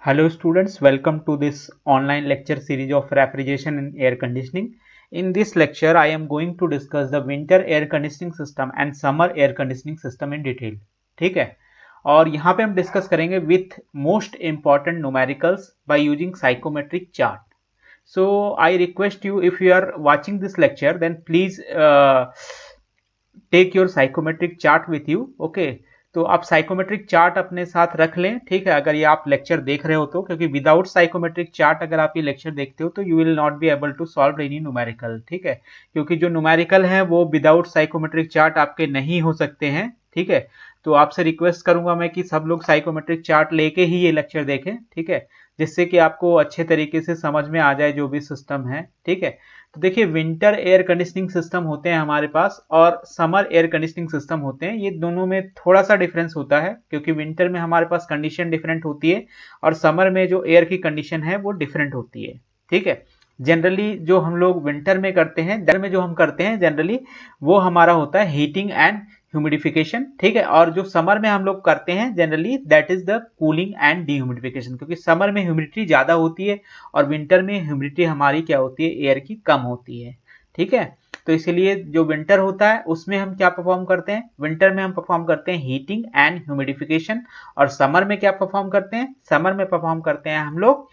Hello students, welcome to this online lecture series of refrigeration and air conditioning. In this lecture, I am going to discuss the winter air conditioning system and summer air conditioning system in detail. ठीक है, और यहाँ पे हम discuss करेंगे with most important numericals by using psychometric chart. So I request you, if you are watching this lecture, then please take your psychometric chart with you. Okay. तो आप psychometric chart अपने साथ रख लें, ठीक है, अगर ये आप लेक्चर देख रहे हो तो, क्योंकि विदाउट साइकोमेट्रिक चार्ट अगर आप ये लेक्चर देखते हो तो you will not be able to solve any numerical, ठीक है, क्योंकि जो न्यूमेरिकल है वो विदाउट साइकोमेट्रिक चार्ट आपके नहीं हो सकते हैं, ठीक है। तो आपसे रिक्वेस्ट करूंगा मैं कि सब लोग साइकोमेट्रिक चार्ट लेके ही ये लेक्चर देखें, ठीक है, जिससे कि आपको अच्छे तरीके से समझ में आ जाए जो भी सिस्टम है, ठीक है। तो देखिए, विंटर एयर कंडीशनिंग सिस्टम होते हैं हमारे पास और समर एयर कंडीशनिंग सिस्टम होते हैं। ये दोनों में थोड़ा सा डिफरेंस होता है, क्योंकि विंटर में हमारे पास कंडीशन डिफरेंट होती है और समर में जो एयर की कंडीशन है वो डिफरेंट होती है, ठीक है। जनरली जो हम लोग विंटर में करते हैं, जनरली वो हमारा होता है हीटिंग एंड ह्यूमिडिफिकेशन, ठीक है, और जो समर में हम लोग करते हैं generally that is the cooling and dehumidification, क्योंकि समर में ह्यूमिडिटी ज्यादा होती है और विंटर में ह्यूमिडिटी हमारी क्या होती है, एयर की कम होती है, ठीक है। तो इसलिए जो विंटर होता है उसमें हम क्या परफॉर्म करते हैं, विंटर में हम परफॉर्म करते हैं हीटिंग एंड ह्यूमिडिफिकेशन, और समर में क्या परफॉर्म करते हैं, समर में परफॉर्म करते हैं हम लोग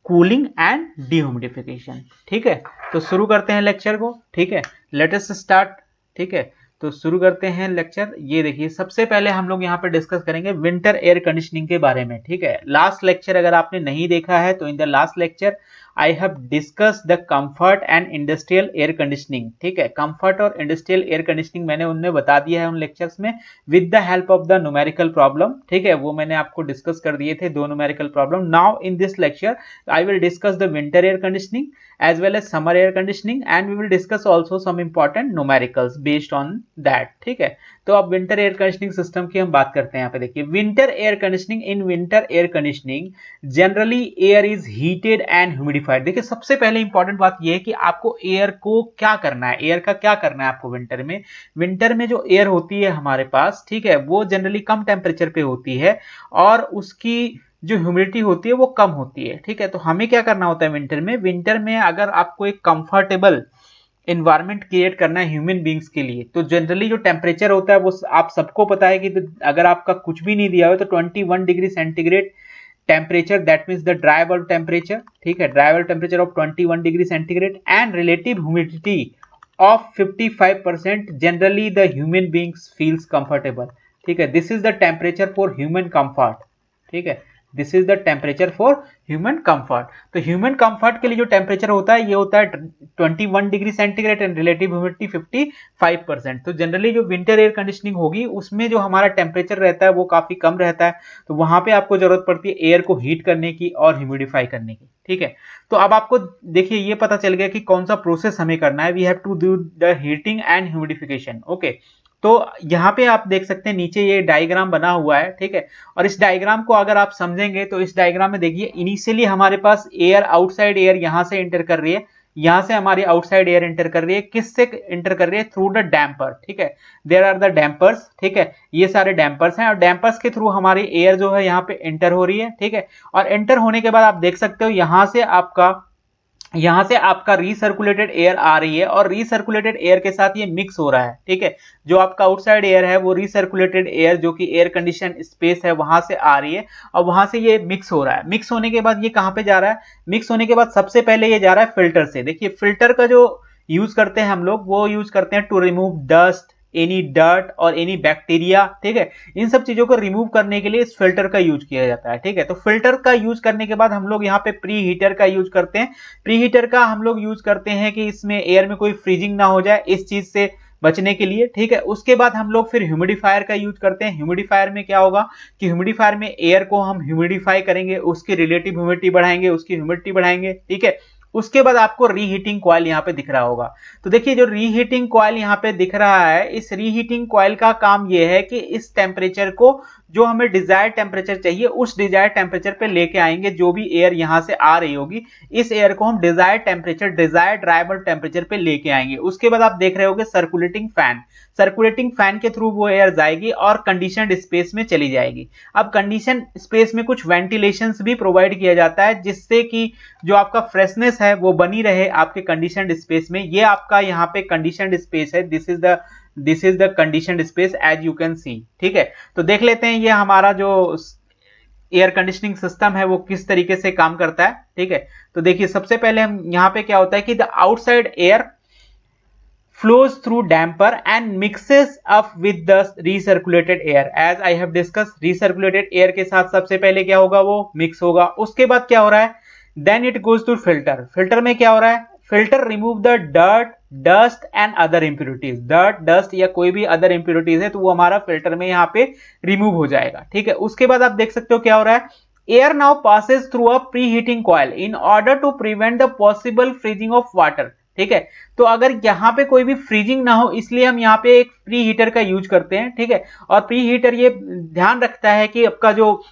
कूलिंग एंड डीह्यूमिडिफिकेशन, ठीक है। तो शुरू करते हैं लेक्चर को, ठीक है, लेट अस स्टार्ट, ठीक है। तो शुरू करते हैं लेक्चर। ये देखिए, सबसे पहले हम लोग यहाँ पे डिस्कस करेंगे विंटर एयर कंडीशनिंग के बारे में, ठीक है। लास्ट लेक्चर अगर आपने नहीं देखा है तो in the last lecture I have discuss the comfort and industrial air conditioning, ठीक है। कंफर्ट और इंडस्ट्रियल एयर कंडीशनिंग मैंने उनमें बता दिया है उन लेक्चर्स में with the help of the numerical problem, ठीक है, वो मैंने आपको डिस्कस कर दिए थे दो numerical problem. Now in this lecture I will discuss the winter air conditioning as well as summer air conditioning and we will discuss also some important numericals based on that, ठीक है। तो अब winter air conditioning system की हम बात करते हैं। यहाँ पे देखिए, winter air conditioning, in winter air conditioning generally air is heated and humidified. देखिए, सबसे पहले इंपॉर्टेंट बात यह है कि आपको एयर को क्या करना है, एयर का क्या करना है आपको विंटर में। विंटर में जो एयर होती है हमारे पास, ठीक है, वो जनरली कम टेम्परेचर पे होती है और उसकी जो ह्यूमिडिटी होती है वो कम होती है, ठीक है। तो हमें क्या करना होता है विंटर में, विंटर में अगर आपको एक कंफर्टेबल इन्वायरमेंट क्रिएट करना है ह्यूमन बींग्स के लिए, तो जनरली जो टेम्परेचर होता है वो आप सबको पता है कि तो अगर आपका कुछ भी नहीं दिया हो तो 21 degree centigrade temperature, that means the dry bulb temperature, ठीक है, dry bulb temperature of 21 degree centigrade and relative humidity of 55%, generally the human beings feels comfortable, ठीक है। This is the temperature for human comfort, ठीक है, this is the temperature for human comfort. तो human comfort के लिए जो temperature होता है ये होता है 21 degree centigrade and relative humidity 55%। तो जनरली जो विंटर एयर कंडीशनिंग होगी उसमें जो हमारा टेम्परेचर रहता है वो काफी कम रहता है, तो वहां पे आपको जरूरत पड़ती है एयर को हीट करने की और ह्यूमिडिफाई करने की, ठीक है। तो अब आपको देखिए ये पता चल गया कि कौन सा प्रोसेस हमें करना है, we have to do the heating and humidification, okay. तो यहाँ पे आप देख सकते हैं नीचे ये डायग्राम बना हुआ है, ठीक है, और इस डायग्राम को अगर आप समझेंगे तो इस डायग्राम में देखिए इनिशियली हमारे पास एयर, आउटसाइड एयर यहां से एंटर कर रही है, यहां से हमारी आउटसाइड एयर एंटर कर रही है, किससे एंटर कर रही है, थ्रू द डैम्पर, ठीक है, देयर आर द डैम्पर्स, ठीक है, ये सारे डैम्पर्स हैं और डैम्पर्स के थ्रू हमारी एयर जो है यहाँ पे एंटर हो रही है, ठीक है। और एंटर होने के बाद आप देख सकते हो यहां से आपका रीसर्कुलेटेड एयर आ रही है और रीसर्कुलेटेड एयर के साथ ये मिक्स हो रहा है, ठीक है। जो आपका आउटसाइड एयर है वो रीसर्कुलेटेड एयर जो कि एयर कंडीशन स्पेस है वहां से आ रही है और वहां से ये मिक्स हो रहा है। मिक्स होने के बाद ये कहां पे जा रहा है, मिक्स होने के बाद सबसे पहले ये जा रहा है फिल्टर से। देखिए, फिल्टर का जो यूज करते हैं हम लोग, वो यूज करते हैं to remove dust, any dirt और एनी बैक्टीरिया, ठीक है। इन सब चीजों को रिमूव करने के लिए इस फिल्टर का यूज किया जाता है, ठीक है। तो फिल्टर का यूज करने के बाद हम लोग यहाँ पे प्री हीटर का यूज करते हैं। प्री हीटर का हम लोग यूज करते हैं कि इसमें एयर में कोई फ्रीजिंग ना हो जाए, इस चीज से बचने के लिए, ठीक है। उसके बाद हम लोग फिर ह्यूमिडिफायर का यूज करते हैं। ह्यूमिडिफायर में क्या होगा कि ह्यूमिडिफायर में एयर को हम ह्यूमिडिफाई करेंगे, उसकी रिलेटिव ह्यूमिडिटी बढ़ाएंगे, उसकी ह्यूमिडिटी बढ़ाएंगे, ठीक है। उसके बाद आपको रीहीटिंग कॉइल यहाँ पे दिख रहा होगा। तो देखिए, जो रीहीटिंग कॉइल यहाँ पे दिख रहा है, इस रीहीटिंग कॉइल का काम यह है कि इस टेम्परेचर को जो हमें डिजायर्ड टेम्परेचर चाहिए उस डिजायर्ड टेम्परेचर पे लेके आएंगे। जो भी एयर यहां से आ रही होगी इस एयर को हम desired temperature, desired dribble temperature पे लेके आएंगे। उसके बाद आप देख रहे होगे सर्कुलेटिंग फैन, सर्कुलेटिंग फैन के थ्रू वो एयर जाएगी और कंडीशनड स्पेस में चली जाएगी। अब कंडीशन स्पेस में कुछ वेंटिलेशन भी प्रोवाइड किया जाता है जिससे कि जो आपका फ्रेशनेस है वो बनी रहे आपके कंडीशनड स्पेस में। ये आपका यहाँ पे कंडीशनड स्पेस है, this is the conditioned space as you can see. ठीक है, तो देख लेते हैं ये हमारा जो एयर कंडीशनिंग सिस्टम है वो किस तरीके से काम करता है। ठीक है, तो देखिए सबसे पहले हम यहाँ पे क्या होता है कि the outside air flows through damper and mixes up with the recirculated air as I have discussed। recirculated air के साथ सबसे पहले क्या होगा, वो मिक्स होगा। उसके बाद क्या हो रहा है, then it goes to filter। Filter में क्या हो रहा है, filter remove the dirt, dust and other impurities. Dirt, dust या कोई भी अदर इंप्योरिटीज है तो वो हमारा फिल्टर में यहाँ पे रिमूव हो जाएगा। ठीक है, उसके बाद आप देख सकते हो क्या हो रहा है, air now passes through a pre heating coil in order to prevent the possible freezing of water. ठीक है, तो अगर यहाँ पे कोई भी फ्रीजिंग ना हो इसलिए हम यहाँ पे एक प्री हीटर का यूज करते हैं। ठीक है, और प्री हीटर ये ध्यान रखता है कि आपका जो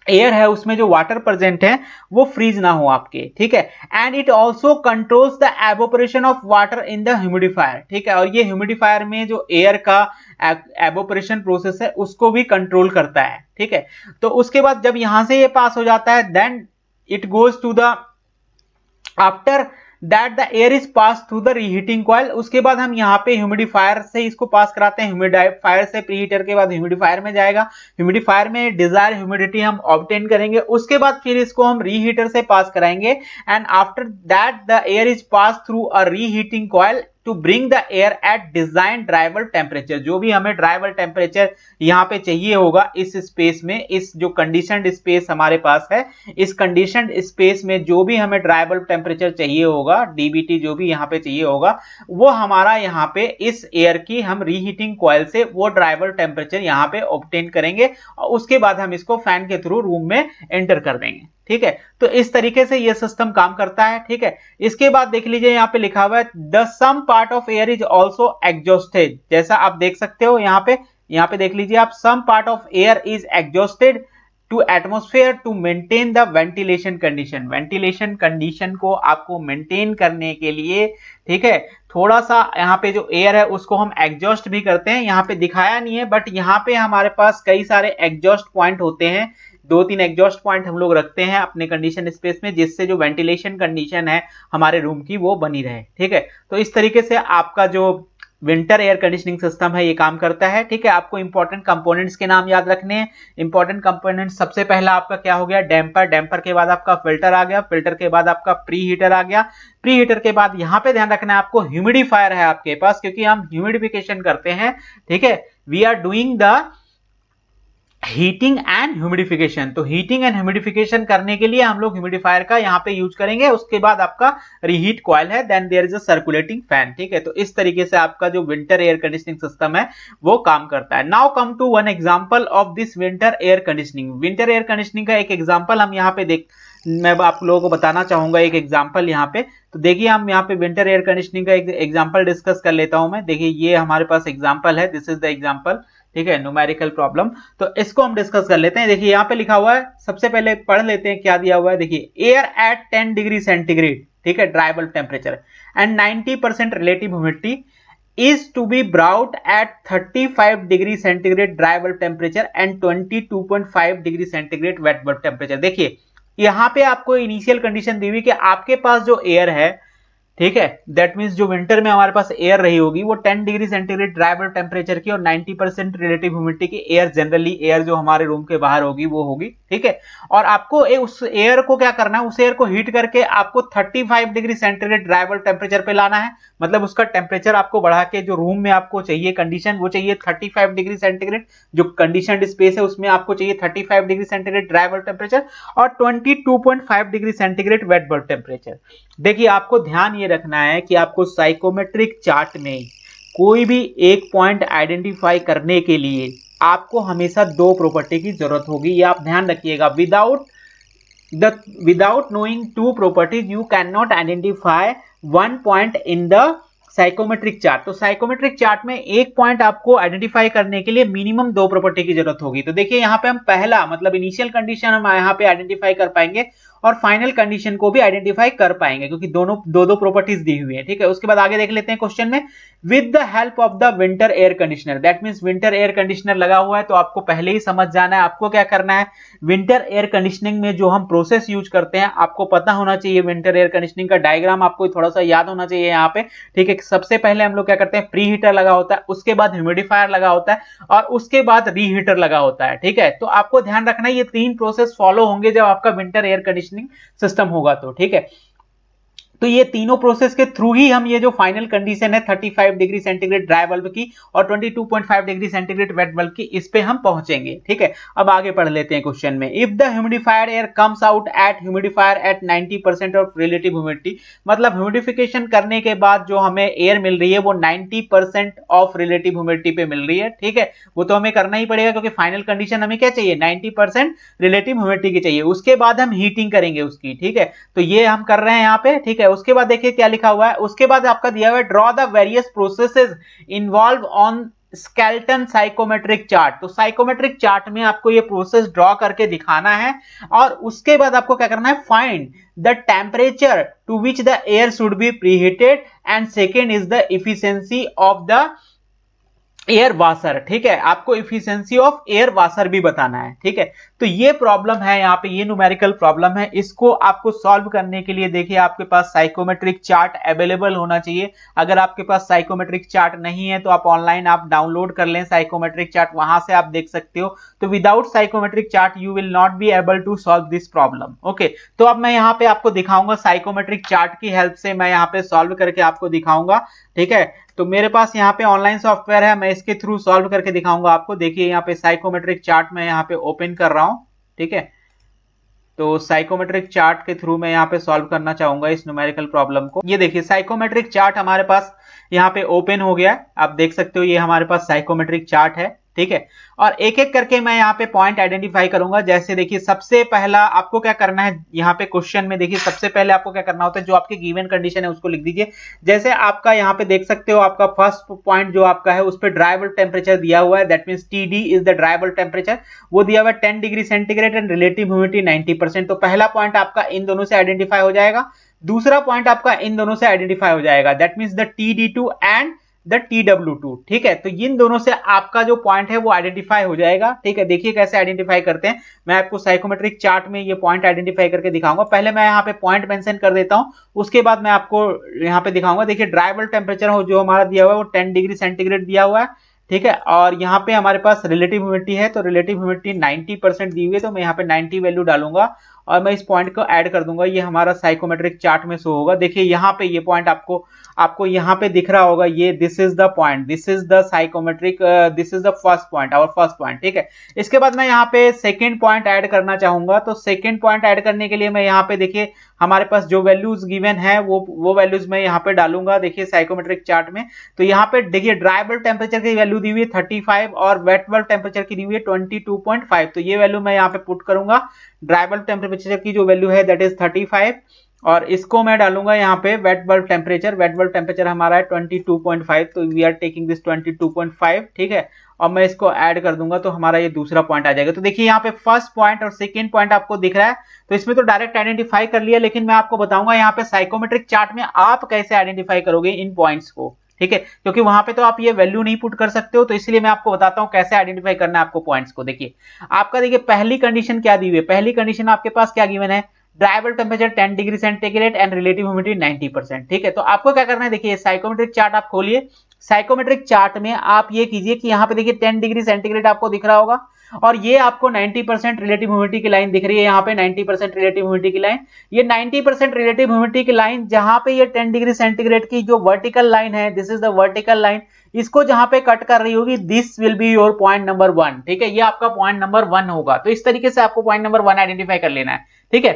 एयर है उसमें जो वाटर प्रेजेंट है वो फ्रीज ना हो आपके। ठीक है, and it also controls the evaporation of water in the humidifier. ठीक है, और ये ह्यूमिडिफायर में जो एयर का एवोपरेशन प्रोसेस है उसको भी कंट्रोल करता है। ठीक है, तो उसके बाद जब यहां से ये पास हो जाता है then it goes to the after that the air is pass through the reheating coil. उसके बाद हम यहाँ पे ह्यूमिडिफायर से इसको पास कराते हैं, ह्यूमिडिफायर से प्रीहीटर के बाद ह्यूमिडिफायर में जाएगा, ह्यूमिडिफायर में डिजायर ह्यूमिडिटी हम ऑब्टेन करेंगे। उसके बाद फिर इसको हम रीहीटर से पास कराएंगे and after that the air is pass through a reheating coil to bring the air at design dry bulb temperature. जो भी हमें ड्राइबल टेम्परेचर यहाँ पे चाहिए होगा इस स्पेस में, इस जो कंडीशनड स्पेस हमारे पास है, इस कंडीशनड स्पेस में जो भी हमें ड्राइबल टेम्परेचर चाहिए होगा, डीबीटी जो भी यहाँ पे चाहिए होगा, वो हमारा यहाँ पे इस एयर की हम रीहीटिंग कॉइल से वो ड्राइबल टेम्परेचर यहाँ पे ऑब्टेन करेंगे और उसके बाद हम इसको फैन के थ्रू रूम में एंटर कर देंगे। ठीक है, तो इस तरीके से ये सिस्टम काम करता है। ठीक है, इसके बाद देख लीजिए यहाँ पे लिखा हुआ है the some part of air is also exhausted. जैसा आप देख सकते हो यहाँ पे देख लीजिए आप, some part of air is exhausted to atmosphere to maintain the ventilation condition. Ventilation condition को आपको मेंटेन करने के लिए, ठीक है, थोड़ा सा यहाँ पे जो एयर है उसको हम एग्जॉस्ट भी करते हैं। यहाँ पे दिखाया नहीं है बट यहाँ पे हमारे पास कई सारे एग्जॉस्ट पॉइंट होते हैं, 2-3 एग्जॉस्ट पॉइंट हम लोग रखते हैं अपने कंडीशन स्पेस में जिससे जो वेंटिलेशन कंडीशन है हमारे रूम की वो बनी रहे। ठीक है, तो इस तरीके से आपका जो विंटर एयर कंडीशनिंग सिस्टम है ये काम करता है। ठीक है, आपको इंपॉर्टेंट कंपोनेंट्स के नाम याद रखने हैं। इंपॉर्टेंट कंपोनेंट्स सबसे पहला आपका क्या हो गया, डैम्पर। डैम्पर के बाद आपका फिल्टर आ गया, फिल्टर के बाद आपका प्री हीटर आ गया, प्री हीटर के बाद यहाँ पे ध्यान रखना है आपको ह्यूमिडिफायर है आपके पास क्योंकि हम ह्यूमिडिफिकेशन करते हैं। ठीक है, we are doing the heating and humidification. तो हीटिंग एंड ह्यूमिडिफिकेशन करने के लिए हम लोग ह्यूमिडिफायर का यहाँ पे यूज करेंगे। उसके बाद आपका रीहीट कॉइल है, then there is a circulating fan. ठीक है, तो इस तरीके से आपका जो विंटर एयर कंडीशनिंग सिस्टम है वो काम करता है। Now come to one example of this winter air conditioning. Winter air conditioning का एक एग्जांपल हम यहाँ पे मैं आप लोगों को बताना चाहूंगा एक एग्जांपल यहाँ पे। तो देखिए हम यहाँ पे विंटर एयर कंडीशनिंग का एक एग्जांपल डिस्कस कर लेता हूं मैं। देखिए ये हमारे पास एग्जांपल है, दिस इज द एग्जांपल। ठीक है, न्यूमेरिकल प्रॉब्लम, तो इसको हम डिस्कस कर लेते हैं। देखिए यहाँ पे लिखा हुआ है, सबसे पहले पढ़ लेते हैं क्या दिया हुआ है। देखिए एयर एट 10 डिग्री सेंटीग्रेड, ठीक है, dribble temperature and 90% relative humidity is to be brought at 35 degree centigrade dry bulb temperature and 22.5 degree centigrade wet bulb temperature. देखिए यहाँ पे आपको इनिशियल कंडीशन दी हुई कि आपके पास जो एयर है, ठीक है, दैट मींस जो विंटर में हमारे पास एयर रही होगी वो 10 डिग्री सेंटीग्रेड ड्राइबल टेम्परेचर की और 90% रिलेटिव ह्यूमिडिटी की एयर, जनरली एयर जो हमारे रूम के बाहर होगी वो होगी। ठीक है, और आपको उस एयर को क्या करना है, उस एयर को हीट करके आपको 35 डिग्री सेंटीग्रेड ड्राइबल टेम्परेचर पे लाना है। मतलब उसका टेम्परेचर आपको बढ़ा के जो रूम में आपको चाहिए कंडीशन वो चाहिए 35 डिग्री सेंटीग्रेड, जो कंडीशनड स्पेस है उसमें आपको चाहिए 35 डिग्री सेंटीग्रेड ड्राइबल टेम्परेचर और 22.5 degree centigrade wet bulb temperature. देखिए आपको ध्यान ये रखना है कि आपको साइकोमेट्रिक चार्ट में कोई भी एक पॉइंट आइडेंटिफाई करने के लिए आपको हमेशा दो प्रॉपर्टी की जरूरत होगी, ये आप ध्यान रखिएगा। without knowing two properties you cannot identify one point in the psychometric chart. तो साइकोमेट्रिक चार्ट में एक पॉइंट आपको आइडेंटिफाई करने के लिए मिनिमम 2 प्रॉपर्टी की जरूरत होगी। तो देखिए यहाँ पे हम पहला मतलब इनिशियल कंडीशन हम यहाँ पे आइडेंटिफाई कर पाएंगे और फाइनल कंडीशन को भी आइडेंटिफाई कर पाएंगे, क्योंकि दोनों दो प्रॉपर्टीज दी हुई है। ठीक है, उसके बाद आगे देख लेते हैं क्वेश्चन में, with the help of the winter air conditioner. That means winter air conditioner लगा हुआ है, तो आपको पहले ही समझ जाना है आपको क्या करना है। विंटर एयर कंडीशनिंग में जो हम प्रोसेस यूज करते हैं आपको पता होना चाहिए। विंटर एयर कंडीशनिंग का डायग्राम आपको थोड़ा सा याद होना चाहिए यहाँ पे। ठीक है, सबसे पहले हम लोग क्या करते हैं, प्री हीटर लगा होता है, उसके बाद ह्यूमिडिफायर लगा होता है और उसके बाद रीहीटर लगा होता है। ठीक है, तो आपको ध्यान रखना है ये 3 प्रोसेस फॉलो होंगे जब आपका विंटर एयर कंडीशनिंग सिस्टम होगा तो। ठीक है, तो ये तीनों प्रोसेस के थ्रू ही हम ये जो फाइनल कंडीशन है 35 डिग्री सेंटीग्रेड ड्राई बल्ब की और 22.5 डिग्री सेंटीग्रेड वेट बल्ब की, इस पे हम पहुंचेंगे। ठीक है, अब आगे पढ़ लेते हैं क्वेश्चन में, if the humidifier air comes out at humidifier at 90% of relative humidity, मतलब ह्यूमिडिफिकेशन करने के बाद जो हमें एयर मिल रही है वो 90% ऑफ रिलेटिव ह्यूमिडिटी पे मिल रही है। ठीक है, वो तो हमें करना ही पड़ेगा क्योंकि फाइनल कंडीशन हमें क्या चाहिए, 90% रिलेटिव ह्यूमिडिटी की चाहिए। उसके बाद हम हीटिंग करेंगे उसकी। ठीक है, तो ये हम कर रहे हैं यहाँ पे। ठीक है, उसके बाद देखिए क्या लिखा हुआ है, उसके बाद आपका दिया हुआ है, draw the various processes involve on skeleton psychometric chart. तो साइकोमेट्रिक चार्ट में आपको ये प्रोसेस ड्रॉ करके दिखाना है और उसके बाद आपको क्या करना है, find the temperature to which the air should be preheated and second is the efficiency of the air washer. ठीक है, आपको इफिशियंसी ऑफ एयर वाशर भी बताना है। ठीक है, तो ये प्रॉब्लम है यहाँ पे, ये न्यूमेरिकल प्रॉब्लम है। इसको आपको सॉल्व करने के लिए देखिए आपके पास साइकोमेट्रिक चार्ट अवेलेबल होना चाहिए। अगर आपके पास साइकोमेट्रिक चार्ट नहीं है तो आप ऑनलाइन आप डाउनलोड कर लें साइकोमेट्रिक चार्ट, वहां से आप देख सकते हो। तो without psychometric chart you will not be able to solve this problem. Okay, तो अब मैं यहाँ पे आपको दिखाऊंगा साइकोमेट्रिक चार्ट की हेल्प से मैं यहाँ पे सॉल्व करके आपको दिखाऊंगा। ठीक है, तो मेरे पास यहाँ पे ऑनलाइन सॉफ्टवेयर है, मैं इसके थ्रू सॉल्व करके दिखाऊंगा आपको। देखिए यहाँ पे साइकोमेट्रिक चार्ट मैं यहाँ पे ओपन कर रहा हूँ। ठीक है, तो साइकोमेट्रिक चार्ट के थ्रू मैं यहाँ पे सॉल्व करना चाहूंगा इस न्यूमेरिकल प्रॉब्लम को। ये देखिए साइकोमेट्रिक चार्ट हमारे पास यहाँ पे ओपन हो गया, आप देख सकते हो ये हमारे पास साइकोमेट्रिक चार्ट है। ठीक है, और एक एक करके मैं यहाँ पे पॉइंट आइडेंटिफाई करूंगा। जैसे देखिए सबसे पहला आपको क्या करना है, यहाँ पे क्वेश्चन में देखिए सबसे पहले आपको क्या करना होता है, जो आपकी गिवन कंडीशन है उसको लिख दीजिए। जैसे आपका यहाँ पे देख सकते हो आपका फर्स्ट पॉइंट जो आपका है उस पर ड्राई बल्ब टेम्परेचर दिया हुआ है, that means TD is the dry bulb temperature, वो दिया हुआ है 10 degree centigrade and relative humidity 90%। तो पहला पॉइंट आपका इन दोनों से आइडेंटिफाई हो जाएगा। दूसरा पॉइंट आपका इन दोनों से आइडेंटिफाई हो जाएगा, that means the TD2 and the TW2। ठीक है, तो इन दोनों से आपका जो पॉइंट है वो आइडेंटिफाई हो जाएगा। ठीक है, देखिए कैसे आइडेंटिफाई करते हैं, मैं आपको साइकोमेट्रिक चार्ट में ये पॉइंट आइडेंटिफाई करके दिखाऊंगा। पहले मैं यहाँ पे पॉइंट मेंशन कर देता हूँ, उसके बाद मैं आपको यहाँ पे दिखाऊंगा। देखिए ड्राई बल्ब टेम्परेचर हो जो हमारा दिया हुआ है वो 10 डिग्री सेंटीग्रेड दिया हुआ है। ठीक है, और यहाँ पे हमारे पास रिलेटिव ह्यूमिडिटी है, तो रिलेटिव ह्यूमिडिटी 90% दी हुई है, तो मैं यहाँ पे 90 वैल्यू डालूंगा और मैं इस पॉइंट को ऐड कर दूंगा। ये हमारा साइकोमेट्रिक चार्ट में शो होगा। देखिए यहाँ पे ये पॉइंट आपको यहाँ पे दिख रहा होगा, ये this is the point, this is the psychometric, this is the first point, our first point. ठीक है, इसके बाद मैं यहाँ पे सेकंड पॉइंट ऐड करना चाहूंगा। तो सेकंड पॉइंट ऐड करने के लिए मैं यहाँ पे देखिए हमारे पास जो वैल्यूज गिवन है वो वैल्यूज मैं यहाँ पे डालूंगा। देखिए साइकोमेट्रिक चार्ट में, तो यहाँ पे देखिए ड्राई बल्ब टेम्परेचर की वैल्यू दी हुई है 35 और वेट बल्ब टेम्परेचर की दी हुई है 22.5। तो ये वैल्यू मैं यहाँ पे पुट करूंगा। ड्राई बल्ब टेम्परेचर की जो वैल्यू है दैट इज 35 और इसको मैं डालूंगा यहाँ पे wet bulb temperature. Wet bulb temperature हमारा है 22.5, तो वी आर टेकिंग दिस 22.5। ठीक है, और मैं इसको ऐड कर दूंगा तो हमारा ये दूसरा पॉइंट आ जाएगा। तो देखिए यहाँ पे फर्स्ट पॉइंट और सेकंड पॉइंट आपको दिख रहा है, तो इसमें तो डायरेक्ट आइडेंटिफाई कर लिया, लेकिन मैं आपको बताऊंगा यहाँ पे साइकोमेट्रिक चार्ट में आप कैसे आइडेंटिफाई करोगे इन पॉइंट्स को। ठीक है, क्योंकि वहां पे तो आप ये वैल्यू नहीं पुट कर सकते हो, तो इसलिए मैं आपको बताता हूं कैसे आइडेंटिफाई करना है आपको पॉइंट्स को। देखिए आपका देखिए पहली कंडीशन क्या दी हुई है, पहली कंडीशन आपके पास क्या गिवन है, dry bulb temperature 10 degree centigrade and relative humidity 90%। ठीक है, तो आपको क्या करना है, देखिए साइकोमेट्रिक चार्ट आप खोलिए। साइकोमेट्रिक चार्ट में आप ये कीजिए कि यहाँ पे देखिए 10 डिग्री सेंटीग्रेड आपको दिख रहा होगा और ये आपको 90% रिलेटिव ह्यूमिडिटी की लाइन दिख रही है, यहाँ पे 90% रिलेटिव ह्यूमिडिटी की लाइन। ये 90% रिलेटिव ह्यूमिडिटी की लाइन जहां पे ये 10 डिग्री सेंटीग्रेड की जो वर्टिकल लाइन है, this is the vertical line, इसको जहां पे कट कर रही होगी, this will be your point number 1। ठीक है, ये आपका पॉइंट नंबर 1 होगा। तो इस तरीके से आपको पॉइंट नंबर 1 आइडेंटिफाई कर लेना है। ठीक है,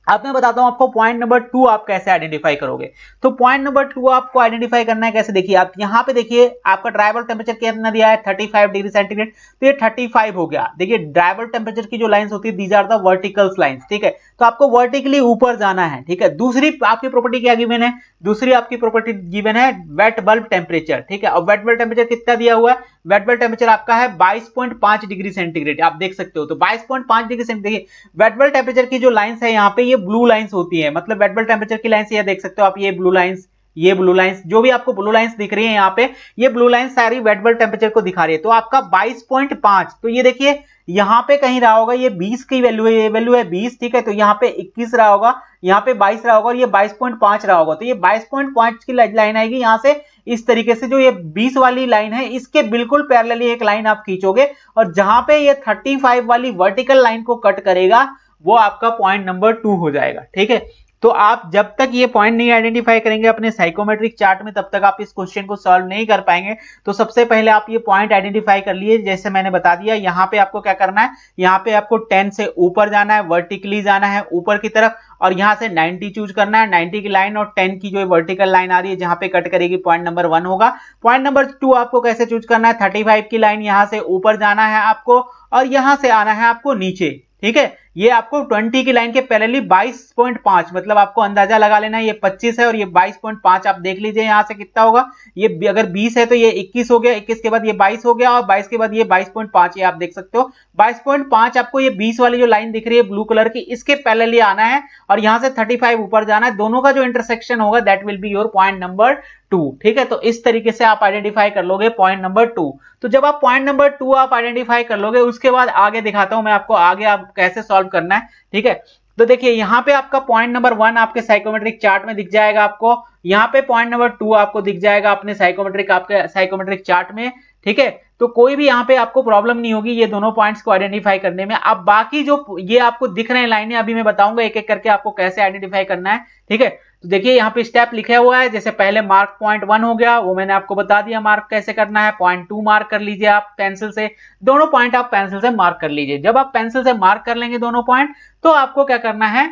अब मैं बताता हूं आपको पॉइंट नंबर 2 आप कैसे आइडेंटिफाई करोगे। तो पॉइंट नंबर 2 आपको आइडेंटिफाई करना है कैसे, देखिए आप यहां पे देखिए आपका ड्राइवर टेम्परेचर कितना दिया है 35 डिग्री सेंटीग्रेड, तो ये 35 हो गया। देखिए ड्राइवर टेम्परेचर की जो लाइंस होती है these are the verticals lines, ठीक है, तो आपको वर्टिकली ऊपर जाना है, ठीक है। दूसरी आपकी प्रॉपर्टी क्या गिवन है, दूसरी आपकी प्रॉपर्टी गिवन है वेट बल्ब टेम्परेचर, ठीक है। और वेट बल्ब टेम्परेचर कितना दिया हुआ है, वेट बल्ब टेम्परेचर आपका है 22.5 डिग्री सेंटीग्रेड, आप देख सकते हो। तो 22.5 degree centigrade wet bulb temperature की जो लाइंस है यहाँ पे ये ब्लू लाइंस होती है, मतलब वेट बल्ब टेम्परेचर की लाइंस ये देख सकते हो आप, ये ब्लू लाइंस, ये ब्लू लाइंस, जो भी आपको ब्लू लाइंस दिख रही है यहाँ पे, ये ब्लू लाइंस सारी वेट बल्ब टेम्परेचर को दिखा रही है। तो आपका 22.5, तो ये देखिए यहाँ पे कहीं रहा होगा, ये 20 की वैल्यू है, ये वैल्यू है 20, ठीक है, तो यहाँ पे 21 रहा होगा, यहाँ पे 22 रहा होगा और ये 22.5 रहा होगा। तो ये 22.5 की लाइन आएगी यहाँ से इस तरीके से, जो ये 20 वाली लाइन है इसके बिल्कुल पैरेलली एक लाइन आप खींचोगे और जहां पे ये 35 वाली वर्टिकल लाइन को कट करेगा वो आपका पॉइंट नंबर 2 हो जाएगा, ठीक है। तो आप जब तक ये पॉइंट नहीं आइडेंटिफाई करेंगे अपने साइकोमेट्रिक चार्ट में तब तक आप इस क्वेश्चन को सॉल्व नहीं कर पाएंगे। तो सबसे पहले आप ये पॉइंट आइडेंटिफाई कर लिए, जैसे मैंने बता दिया। यहाँ पे आपको क्या करना है, यहाँ पे आपको 10 से ऊपर जाना है, वर्टिकली जाना है ऊपर की तरफ, और यहाँ से 90 चूज करना है, 90 की लाइन और 10 की जो वर्टिकल लाइन आ रही है जहां पे कट करेगी, पॉइंट नंबर 1 होगा। पॉइंट नंबर 2 आपको कैसे चूज करना है, 35 की लाइन यहाँ से ऊपर जाना है आपको और यहां से आना है आपको नीचे, ठीक है। ये आपको 20 की लाइन के पैरेलली 22.5, मतलब आपको अंदाजा लगा लेना है, ये 25 है और ये 22.5, आप देख लीजिए यहां से कितना होगा, ये अगर 20 है तो ये 21 हो गया, 21 के बाद ये 22 हो गया और 22 के बाद ये 22.5, ये आप देख सकते हो 22.5 आपको ये 20 वाली जो लाइन दिख रही है ब्लू कलर की, इसके पैरेलली आना है और यहां से 35 ऊपर जाना है, दोनों का जो इंटरसेक्शन होगा that will be your point number 2, ठीक है। तो इस तरीके से आप आइडेंटिफाई कर लोगे पॉइंट नंबर 2। तो जब आप पॉइंट नंबर 2 आप आइडेंटिफाई कर लोगे उसके बाद आगे दिखाता हूं मैं आपको, आगे आप कैसे सॉल्व करना है, ठीक है। तो देखिए यहाँ पे आपका पॉइंट नंबर 1 आपके साइकोमेट्रिक चार्ट में दिख जाएगा आपको, यहाँ पे पॉइंट नंबर 2 आपको दिख जाएगा अपने आपके साइकोमेट्रिक चार्ट में, ठीक है। तो कोई भी यहाँ पे आपको प्रॉब्लम नहीं होगी ये दोनों पॉइंट्स को आइडेंटिफाई करने में। अब बाकी जो ये आपको दिख रहे हैं लाइनें, अभी मैं बताऊंगा एक एक करके आपको कैसे आइडेंटिफाई करना है, ठीक है। तो देखिए यहाँ पे स्टेप लिखा हुआ है, जैसे पहले मार्क पॉइंट 1 हो गया, वो मैंने आपको बता दिया मार्क कैसे करना है। पॉइंट 2 मार्क कर लीजिए आप पेंसिल से, दोनों पॉइंट आप पेंसिल से मार्क कर लीजिए। जब आप पेंसिल से मार्क कर लेंगे दोनों पॉइंट, तो आपको क्या करना है,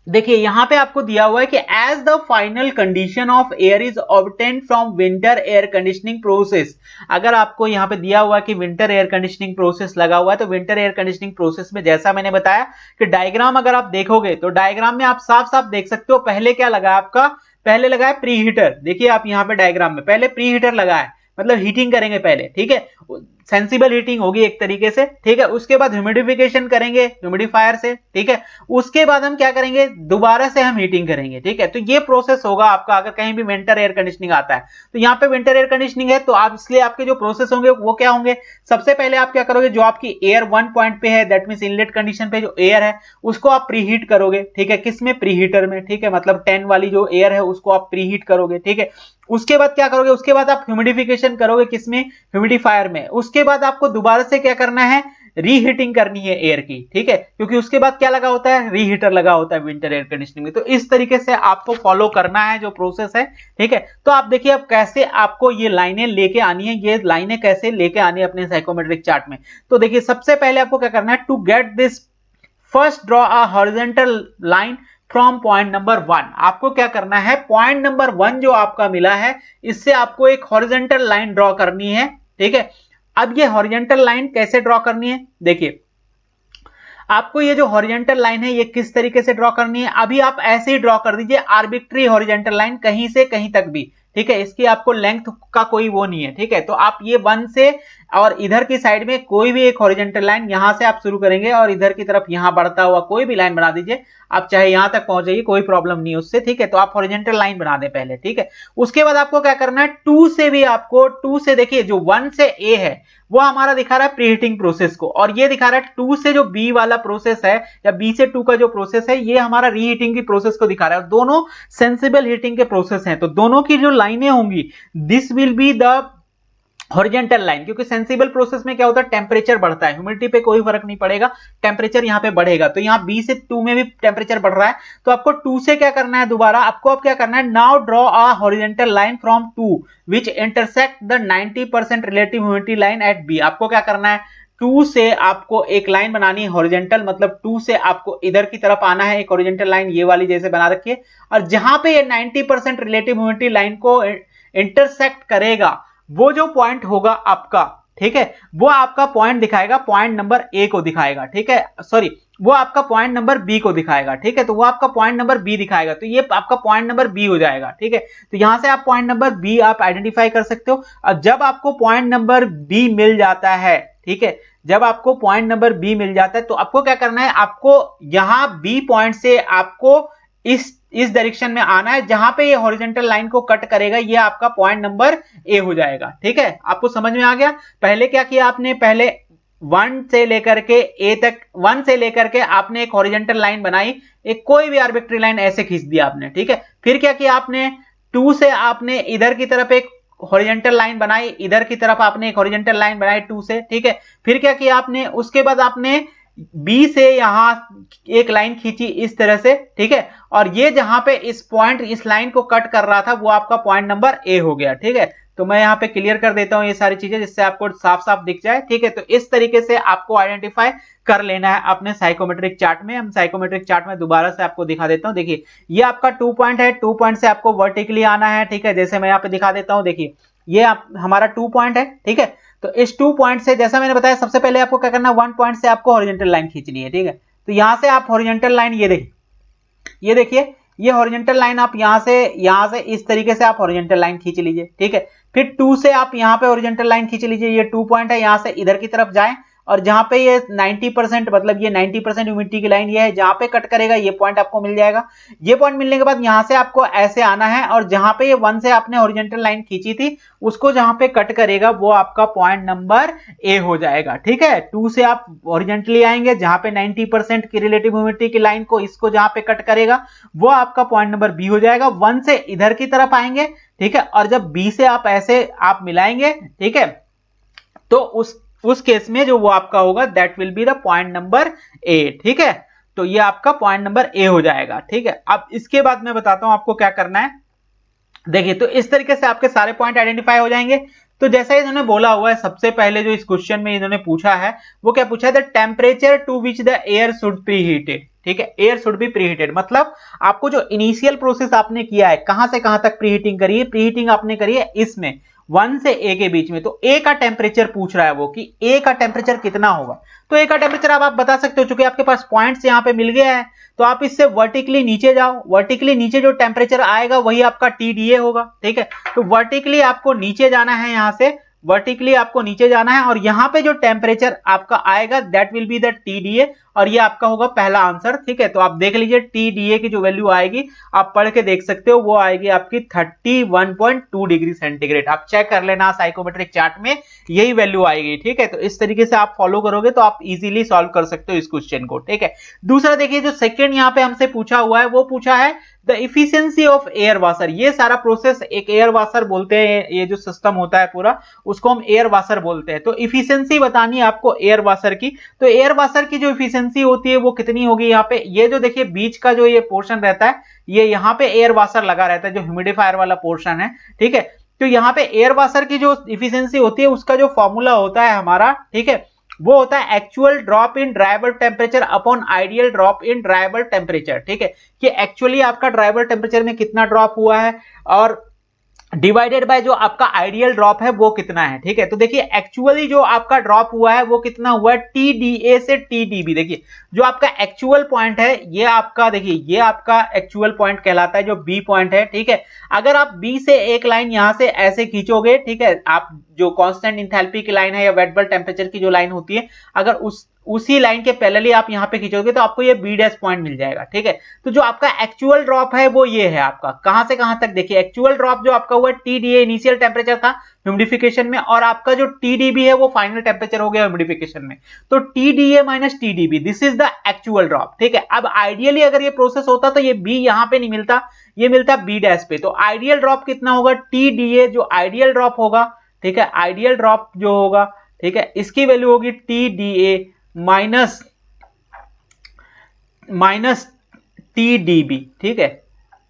देखिए यहां पे आपको दिया हुआ है कि as the final condition of air is obtained from winter air conditioning process. अगर आपको यहां पे दिया हुआ है कि विंटर एयर कंडीशनिंग प्रोसेस लगा हुआ है, तो विंटर एयर कंडीशनिंग प्रोसेस में जैसा मैंने बताया कि डायग्राम अगर आप देखोगे तो डायग्राम में आप साफ साफ देख सकते हो पहले क्या लगा है आपका, पहले लगा है प्री हीटर। देखिए आप यहाँ पे डायग्राम में पहले प्री हीटर लगा है, मतलब हीटिंग करेंगे पहले, ठीक है, सेंसिबल हीटिंग होगी एक तरीके से, ठीक है। उसके बाद ह्यूमिडिफिकेशन करेंगे ह्यूमिडिफायर से, ठीक है। उसके बाद हम क्या करेंगे, दोबारा से हम हीटिंग करेंगे, ठीक है। तो ये प्रोसेस होगा आपका अगर कहीं भी विंटर एयर कंडीशनिंग आता है। तो यहाँ पे विंटर एयर कंडीशनिंग है तो आप इसलिए आपके जो प्रोसेस होंगे वो क्या होंगे, सबसे पहले आप क्या करोगे, जो आपकी एयर 1 पॉइंट पे है दैट मींस इनलेट कंडीशन पे जो एयर है उसको आप प्रीहीट करोगे, ठीक है, किसमें, प्रीहीटर में, ठीक है, मतलब 10 वाली जो एयर है उसको आप प्रीहीट करोगे, ठीक है। उसके बाद क्या करोगे, उसके बाद आप ह्यूमिडिफिकेशन करोगे किसमें, ह्यूमिडिफायर में। उसके बाद आपको दोबारा से क्या करना है, रीहीटिंग करनी है एयर की, ठीक है, क्योंकि उसके बाद क्या लगा होता है, रीहीटर लगा होता है विंटर एयर कंडीशनिंग में। तो इस तरीके से आपको फॉलो करना है जो प्रोसेस है, ठीक है। तो आप देखिए अब कैसे आपको ये लाइनें लेके आनी है, ये लाइनें कैसे लेके आनी है अपने साइकोमेट्रिक चार्ट में। तो देखिए सबसे पहले आपको क्या करना है, to get this first draw a horizontal line from point number 1। आपको क्या करना है, पॉइंट नंबर 1 जो आपका मिला है इससे आपको एक हॉरिजॉन्टल लाइन ड्रॉ करनी है, ठीक है। अब ये हॉरिजॉन्टल लाइन कैसे ड्रॉ करनी है, देखिए आपको ये जो हॉरिजॉन्टल लाइन है ये किस तरीके से ड्रॉ करनी है। अभी आप ऐसे ही ड्रॉ कर दीजिए आर्बिट्री हॉरिजॉन्टल लाइन कहीं से कहीं तक भी, ठीक है, इसकी आपको लेंथ का कोई वो नहीं है, ठीक है। तो आप ये 1 से और इधर की साइड में कोई भी एक हॉरिजॉन्टल लाइन यहां से आप शुरू करेंगे और इधर की तरफ यहां बढ़ता हुआ कोई भी लाइन बना दीजिए, आप चाहे यहां तक पहुंच जाइए, कोई प्रॉब्लम नहीं है उससे, ठीक है। तो आप हॉरिजॉन्टल लाइन बना दें पहले, ठीक है। उसके बाद आपको क्या करना है, 2 से भी आपको 2 से देखिए जो 1 से ए है वो हमारा दिखा रहा है प्रीहीटिंग प्रोसेस को, और ये दिखा रहा है 2 से जो बी वाला प्रोसेस है या बी से 2 का जो प्रोसेस है ये हमारा रीहीटिंग की प्रोसेस को दिखा रहा है, और दोनों सेंसिबल हीटिंग के प्रोसेस हैं। तो दोनों की जो लाइनें होंगी this will be the horizontal line, क्योंकि सेंसिबल प्रोसेस में क्या होता है, टेम्परेचर बढ़ता है, ह्यूमिडिटी पे कोई फर्क नहीं पड़ेगा, टेम्परेचर यहाँ पे बढ़ेगा। तो यहाँ बी से 2 में भी टेम्परेचर बढ़ रहा है, तो आपको 2 से क्या करना है, दोबारा आपको अब क्या करना है, now draw a horizontal line from 2 which intersect the 90% relative humidity line at B. आपको क्या करना है, 2 से आपको एक लाइन बनानी है हॉरिजेंटल, मतलब 2 से आपको इधर की तरफ आना है, एक हॉरिजेंटल लाइन ये वाली जैसे बना रखी है, और जहां पे ये 90% रिलेटिव ह्यूमिडिटी लाइन को इंटरसेक्ट करेगा वो जो पॉइंट होगा आपका, ठीक है, वो आपका पॉइंट दिखाएगा, पॉइंट नंबर ए को दिखाएगा, ठीक है, सॉरी वो आपका पॉइंट नंबर बी को दिखाएगा, ठीक है, तो वो आपका पॉइंट नंबर बी दिखाएगा, तो ये आपका पॉइंट नंबर बी हो जाएगा, ठीक है। तो यहां से आप पॉइंट नंबर बी आप आइडेंटिफाई कर सकते हो। और जब आपको पॉइंट नंबर बी मिल जाता है, ठीक है, जब आपको पॉइंट नंबर बी मिल जाता है तो आपको क्या करना है, आपको यहां बी पॉइंट से आपको इस डायरेक्शन में आना है जहां पे ये हॉरिजॉन्टल लाइन को कट करेगा, ये आपका पॉइंट नंबर ए हो जाएगा, ठीक है। आपको समझ में आ गया। पहले क्या किया आपने, पहले 1 से लेकर के ए तक, 1 से लेकर के आपने एक हॉरिजॉन्टल लाइन बनाई, एक कोई भी आर्बिट्री लाइन ऐसे खींच दिया आपने, ठीक है। फिर क्या किया आपने, 2 से आपने इधर की तरफ एक हॉरिजॉन्टल लाइन बनाई, इधर की तरफ आपने एक हॉरिजॉन्टल लाइन बनाई 2 से, ठीक है। फिर क्या किया आपने, उसके बाद आपने बी से यहां एक लाइन खींची इस तरह से, ठीक है, और ये जहां पे इस पॉइंट इस लाइन को कट कर रहा था वो आपका पॉइंट नंबर ए हो गया, ठीक है। तो मैं यहां पे क्लियर कर देता हूं ये सारी चीजें जिससे आपको साफ साफ दिख जाए, ठीक है। तो इस तरीके से आपको आइडेंटिफाई कर लेना है अपने साइकोमेट्रिक चार्ट में। हम साइकोमेट्रिक चार्ट में दोबारा से आपको दिखा देता हूं। देखिए ये आपका 2 पॉइंट है, 2 पॉइंट से आपको वर्टिकली आना है, ठीक है, जैसे मैं यहाँ पे दिखा देता हूं। देखिए ये हमारा 2 पॉइंट है, ठीक है। तो इस 2 पॉइंट से जैसा मैंने बताया, सबसे पहले आपको क्या करना है, 1 पॉइंट से आपको हॉरिजॉन्टल लाइन खींचनी है, ठीक है। तो यहां से आप हॉरिजॉन्टल लाइन ये देखिए ये हॉरिजॉन्टल लाइन आप यहां से इस तरीके से आप हॉरिजॉन्टल लाइन खींच लीजिए, ठीक है। फिर 2 से आप यहां पे हॉरिजॉन्टल लाइन खींच लीजिए, ये 2 पॉइंट है, यहां से इधर की तरफ जाएं, और जहां पे ये 90% मतलब ये 90% ह्यूमिडिटी की लाइन ये है, जहां पे कट करेगा ये पॉइंट आपको मिल जाएगा। ये पॉइंट मिलने के बाद यहां से आपको ऐसे आना है, और जहां पे ये 1 से आपने हॉरिजॉन्टल लाइन खींची थी उसको जहां पे कट करेगा वो आपका पॉइंट नंबर ए हो जाएगा, ठीक है। 2 से आप हॉरिजॉन्टली आएंगे, जहां पे 90% की रिलेटिव ह्यूमिडिटी की लाइन को इसको जहां पे कट करेगा वो आपका पॉइंट नंबर बी हो जाएगा। 1 से इधर की तरफ आएंगे, ठीक है, और जब बी से आप ऐसे आप मिलाएंगे, ठीक है, तो उस केस में जो वो आपका होगा that will be the point number A, ठीक है। तो ये आपका पॉइंट नंबर ए हो जाएगा, ठीक है। अब इसके बाद मैं बताता हूं आपको क्या करना है। देखिए तो इस तरीके से आपके सारे पॉइंट आइडेंटिफाई हो जाएंगे। तो जैसा इन्होंने बोला हुआ है, सबसे पहले जो इस क्वेश्चन में इन्होंने पूछा है वो क्या पूछा है, the temperature to which the air should preheated, ठीक है, एयर शुड बी प्रीहीटेड, मतलब आपको जो इनिशियल प्रोसेस आपने किया है, कहां से कहां तक प्रीहीटिंग करी है, प्रीहीटिंग आपने करी है इसमें 1 से ए के बीच में। तो ए का टेम्परेचर पूछ रहा है वो कि ए का टेम्परेचर कितना होगा। तो ए का टेम्परेचर आप बता सकते हो, चूंकि आपके पास पॉइंट्स यहां पे मिल गया है, तो आप इससे वर्टिकली नीचे जाओ, वर्टिकली नीचे जो टेम्परेचर आएगा वही आपका टीडीए होगा, ठीक है। तो वर्टिकली आपको नीचे जाना है, यहां से वर्टिकली आपको नीचे जाना है, और यहां पे जो टेम्परेचर आपका आएगा that will be the TDA, और ये आपका होगा पहला आंसर, ठीक है। तो आप देख लीजिए टीडीए की जो वैल्यू आएगी आप पढ़ के देख सकते हो, वो आएगी आपकी 31.2 डिग्री सेंटीग्रेड। आप चेक कर लेना साइकोमेट्रिक चार्ट में यही वैल्यू आएगी, ठीक है। तो इस तरीके से आप फॉलो करोगे तो आप इजीली सॉल्व कर सकते हो इस क्वेश्चन को, ठीक है। दूसरा देखिए जो सेकंड यहाँ पे हमसे पूछा हुआ है वो पूछा है the efficiency of air washer. ये सारा प्रोसेस एक एयर वाशर बोलते हैं, ये जो सिस्टम होता है पूरा उसको हम एयर वाशर बोलते हैं। तो इफिशियंसी बतानी है आपको एयर वाशर की। तो एयर वाशर की जो इफिशियंसी होती है वो कितनी होगी, यहाँ पे ये जो देखिए बीच का जो ये पोर्शन रहता है, ये यहाँ पे एयर वाशर लगा रहता है, जो ह्यूमिडिफायर वाला पोर्शन है, ठीक है। तो यहाँ पे एयर वाशर की जो इफिशियंसी होती है उसका जो फॉर्मूला होता है हमारा, ठीक है, वो होता है actual drop in dribble temperature upon ideal drop in dribble temperature, ठीक है, कि एक्चुअली आपका ड्राइबल टेम्परेचर में कितना ड्रॉप हुआ है और डिवाइडेड बाय जो आपका आइडियल ड्रॉप है वो कितना है, ठीक है। तो देखिए एक्चुअली जो आपका ड्रॉप हुआ है वो कितना हुआ है, टीडीए से टीडीबी। देखिए जो आपका एक्चुअल पॉइंट है ये आपका, देखिए ये आपका एक्चुअल पॉइंट कहलाता है, जो बी पॉइंट है, ठीक है। अगर आप बी से एक लाइन यहां से ऐसे खींचोगे, ठीक है, आप जो कांस्टेंट इंथैल्पी की लाइन है या वेट बल्ब टेम्परेचर की जो लाइन होती है, अगर उसी लाइन के पैरेलली आप यहां पे खींचोगे तो आपको ये बी डैश पॉइंट मिल जाएगा, ठीक है। तो जो आपका एक्चुअल ड्रॉप है वो ये है आपका, कहां से कहां तक, देखिए एक्चुअल ड्रॉप जो आपका हुआ टीडीए इनिशियल टेम्परेचर था ह्यूमिडिफिकेशन में, और आपका जो टीडीबी है वो फाइनल टेम्परेचर हो गया ह्यूमिडिफिकेशन में। तो TDA minus TDB this is the actual drop, ठीक है। अब आइडियली अगर ये प्रोसेस होता तो ये बी यहां पे नहीं मिलता, ये मिलता बी डैश पे। तो आइडियल ड्रॉप कितना होगा, टीडीए जो आइडियल ड्रॉप होगा, ठीक है, आइडियल ड्रॉप जो होगा, ठीक है, इसकी वैल्यू होगी टीडीए माइनस टीडीबी, ठीक है,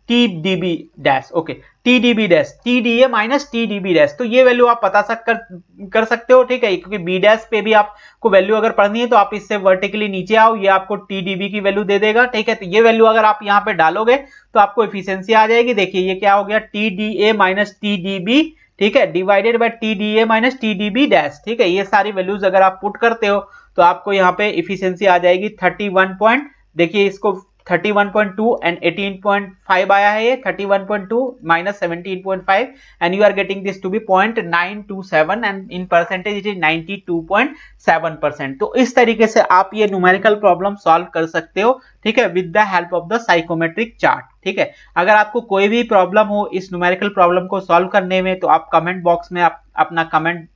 TdB dash, okay, TdB dash, TdA minus TdB dash. तो ये वैल्यू आप पता कर सकते हो, ठीक है, क्योंकि B डैश पे भी आपको वैल्यू अगर पढ़नी है तो आप इससे वर्टिकली नीचे आओ, ये आपको TdB की वैल्यू दे देगा, ठीक है। तो ये वैल्यू अगर आप यहाँ पे डालोगे तो आपको एफिशिएंसी आ जाएगी। देखिए ये क्या हो गया, TdA माइनस TdB, ठीक है, divided by TdA minus TdB dash, ठीक है। ये सारी वैल्यूज अगर आप पुट करते हो तो आपको यहाँ पे एफिशिएंसी आ जाएगी 31 पॉइंट, देखिए इसको 31.2 एंड 18.5 आया है, ये 31.2 minus 17.5 and you are getting this to be 0.927 and in percentage it is 92.7%। तो इस तरीके से आप ये न्यूमेरिकल प्रॉब्लम सॉल्व कर सकते हो, ठीक है, with the help of the psychometric chart, ठीक है। अगर आपको कोई भी प्रॉब्लम हो इस न्यूमेरिकल प्रॉब्लम को सॉल्व करने में तो आप कमेंट बॉक्स में आप अपना कमेंट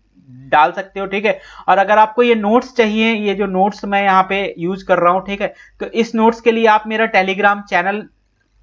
डाल सकते हो, ठीक है। और अगर आपको ये नोट्स चाहिए, ये जो नोट्स मैं यहाँ पे यूज कर रहा हूँ, ठीक है, तो इस नोट्स के लिए आप मेरा टेलीग्राम चैनल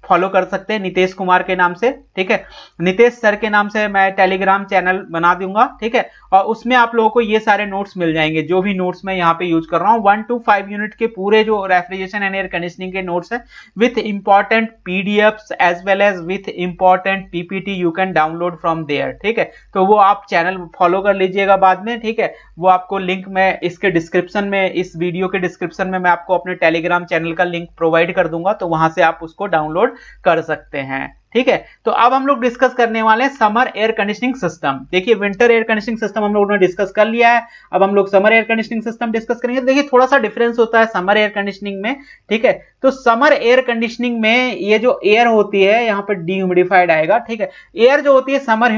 फॉलो कर सकते हैं नितेश कुमार के नाम से, ठीक है, नितेश सर के नाम से मैं टेलीग्राम चैनल बना दूंगा, ठीक है। और उसमें आप लोगों को ये सारे नोट्स मिल जाएंगे, जो भी नोट्स मैं यहाँ पे यूज कर रहा हूँ, 1 to 5 यूनिट के पूरे जो रेफ्रिजरेशन एंड एयर कंडीशनिंग के नोट्स है with important PDFs as well as with important PPT you can download from there, ठीक है। तो वो आप चैनल फॉलो कर लीजिएगा बाद में, ठीक है। वो आपको लिंक मैं इसके डिस्क्रिप्शन में, इस वीडियो के डिस्क्रिप्शन में मैं आपको अपने टेलीग्राम चैनल का लिंक प्रोवाइड कर दूंगा, तो वहां से आप उसको डाउनलोड कर सकते हैं, ठीक है। तो अब हम लोग डिस्कस करने वाले हैं समर एयर कंडीशनिंग सिस्टम। देखिए विंटर एयर कंडीशनिंग सिस्टम हम लोगों ने डिस्कस कर लिया है, अब हम लोग summer air conditioning system discuss करेंगे। देखिए थोड़ा सा डिफरेंस होता है समर एयर कंडीशनिंग में, ठीक है। तो समर एयर कंडीशनिंग में ये जो एयर होती है यहाँ पर डीह्यूमिडिफाइड आएगा, ठीक है। एयर जो होती है समर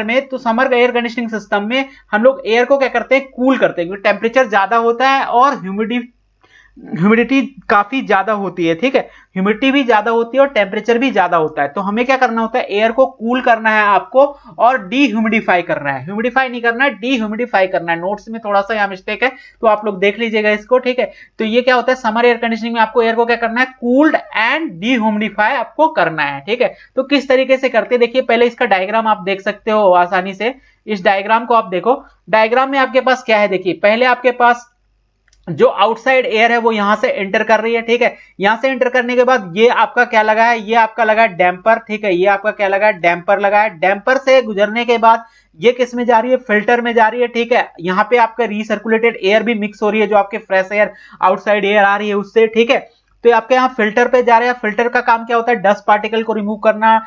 में, तो समर एयर कंडीशनिंग सिस्टम में हम लोग एयर को क्या करते हैं, कूल करते हैं, क्योंकि टेम्परेचर ज्यादा होता है और ह्यूमिडिटी काफी ज्यादा होती है, ठीक है। ह्यूमिडिटी भी ज्यादा होती है और टेम्परेचर भी ज्यादा होता है, तो हमें क्या करना होता है, एयर को कूल करना है आपको और डीह्यूमिडिफाई करना है। ह्यूमिडिफाई नहीं करना है, डीह्यूमिडिफाई करना है। नोट्स में थोड़ा सा यहाँ मिस्टेक है तो आप लोग देख लीजिएगा इसको, ठीक है। तो ये क्या होता है, समर एयर कंडीशनिंग में आपको एयर को क्या करना है, कूल्ड एंड डीह्यूमिडिफाई आपको करना है, ठीक है। तो किस तरीके से करते हैं, देखिए पहले इसका डायग्राम आप देख सकते हो आसानी से। इस डायग्राम को आप देखो, डायग्राम में आपके पास क्या है, देखिए पहले आपके पास जो आउटसाइड एयर है वो यहां से एंटर कर रही है, ठीक है। यहां से एंटर करने के बाद ये आपका क्या लगा है, ये आपका लगा है डैम्पर, ठीक है। ये आपका क्या लगा है, डैम्पर लगा है। डैम्पर से गुजरने के बाद ये किस में जा रही है, फिल्टर में जा रही है, ठीक है। यहाँ पे आपका रिसर्कुलेटेड एयर भी मिक्स हो रही है, जो आपके फ्रेश एयर आउटसाइड एयर आ रही है उससे, ठीक है। तो आपके यहाँ फिल्टर पे जा रहे हैं। फिल्टर का काम क्या होता है, डस्ट पार्टिकल को रिमूव करना,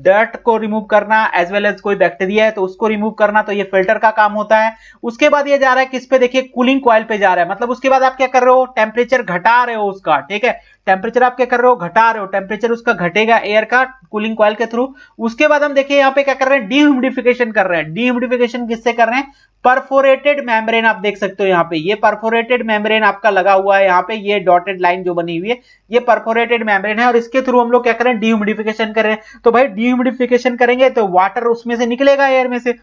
डर्ट को रिमूव करना, एज वेल एज कोई बैक्टीरिया है तो उसको रिमूव करना, तो ये फिल्टर का काम होता है। उसके बाद ये जा रहा है किस पे, देखिए कूलिंग कॉइल पे जा रहा है, मतलब उसके बाद आप क्या कर रहे हो, टेम्परेचर घटा रहे हो उसका, ठीक है। टेम्परेचर आप क्या कर रहे हो, घटा रहे हो, टेम्परेचर उसका घटेगा एयर का कूलिंग कॉइल के थ्रू। उसके बाद हम देखिए यहाँ पे क्या कर रहे हैं, डीह्यूमिडिफिकेशन कर रहे हैं। डीह्यूमिडिफिकेशन किससे कर रहे हैं, परफोरेटेड मेम्ब्रेन आप देख सकते हो यहाँ पे, ये परफोरेटेड मेम्ब्रेन आपका लगा हुआ है यहाँ पे, ये डॉटेड लाइन जो बनी हुई है ये परफोरेटेड मेम्ब्रेन है और इसके थ्रू हम लोग क्या करें, डीह्यूमिडिफिकेशन करें। तो भाई डीह्यूमिडिफिकेशन करेंगे तो वाटर उसमें से निकलेगा एयर में से,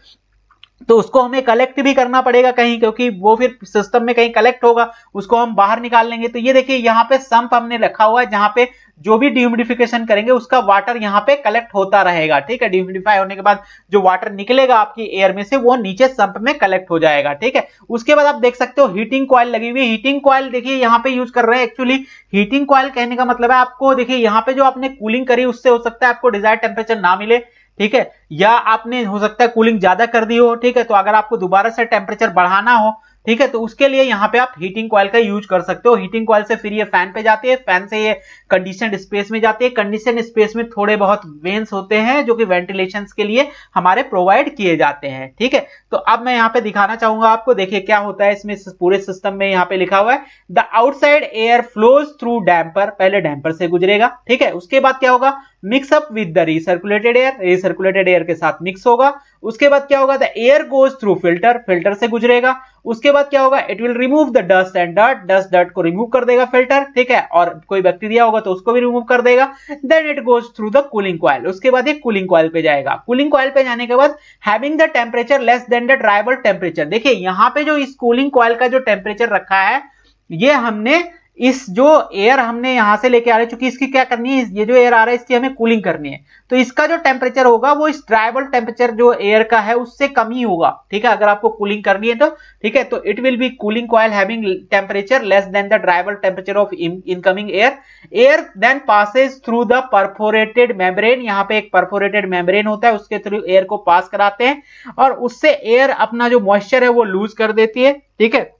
तो उसको हमें कलेक्ट भी करना पड़ेगा कहीं, क्योंकि वो फिर सिस्टम में कहीं कलेक्ट होगा, उसको हम बाहर निकाल लेंगे। तो ये देखिए यहाँ पे संप हमने रखा हुआ है, जहां पे जो भी डीह्यूमिडिफिकेशन करेंगे उसका वाटर यहाँ पे कलेक्ट होता रहेगा, ठीक है। डीह्यूमिडिफाई होने के बाद जो वाटर निकलेगा आपकी एयर में से वो नीचे संप में कलेक्ट हो जाएगा, ठीक है। उसके बाद आप देख सकते हो हीटिंग कॉइल लगी हुई है। हीटिंग कॉइल देखिए यहाँ पे यूज कर रहे हैं। एक्चुअली हीटिंग कॉइल कहने का मतलब है आपको, देखिए यहाँ पे जो आपने कूलिंग करी उससे हो सकता है आपको डिजायर्ड टेम्परेचर ना मिले, ठीक है, या आपने हो सकता है कूलिंग ज्यादा कर दी हो, ठीक है। तो अगर आपको दोबारा से टेम्परेचर बढ़ाना हो, ठीक है, तो उसके लिए यहाँ पे आप हीटिंग कॉइल का यूज कर सकते हो। हीटिंग कॉइल से फिर ये फैन पे जाती है, फैन से ये कंडीशनड स्पेस में जाती है। कंडीशनड स्पेस में थोड़े बहुत वेंस होते हैं जो कि वेंटिलेशन के लिए हमारे प्रोवाइड किए जाते हैं, ठीक है। तो अब मैं यहाँ पे दिखाना चाहूंगा आपको, देखिए क्या होता है इसमें पूरे सिस्टम में। यहाँ पे लिखा हुआ है the outside air flows through damper, पहले डैम्पर से गुजरेगा, ठीक है। उसके बाद क्या होगा, mix up with the recirculated air, recirculated air के साथ मिक्स होगा। उसके बाद क्या होगा, the air goes through filter, filter से गुजरेगा। उसके बाद क्या होगा, it will remove the dust and dirt, dust dirt को रिमूव कर देगा फिल्टर, ठीक है। और कोई बैक्टीरिया होगा तो उसको भी रिमूव कर देगा। Then it goes through the cooling coil, उसके बाद ये कूलिंग कॉइल पे जाएगा। कूलिंग कॉइल पे जाने के बाद having the temperature less than the dry bulb temperature, देखिए यहाँ पे जो इस कूलिंग कॉइल का जो टेम्परेचर रखा है ये हमने इस जो एयर हमने यहां से लेके आ रहे हैं, चूंकि इसकी क्या करनी है, ये जो एयर आ रहा है इसकी हमें कूलिंग करनी है, तो इसका जो टेम्परेचर होगा वो इस ड्राइबल टेम्परेचर जो एयर का है उससे कम ही होगा, ठीक है, अगर आपको कूलिंग करनी है तो, ठीक है, तो it will be cooling coil having temperature less than the dry bulb temperature of incoming air. Air then passes through the perforated membrane, यहाँ पे एक परफोरेटेड मेम्ब्रेन होता है, उसके थ्रू एयर को पास कराते हैं और उससे एयर अपना जो मॉइस्चर है वो लूज कर देती है, ठीक है,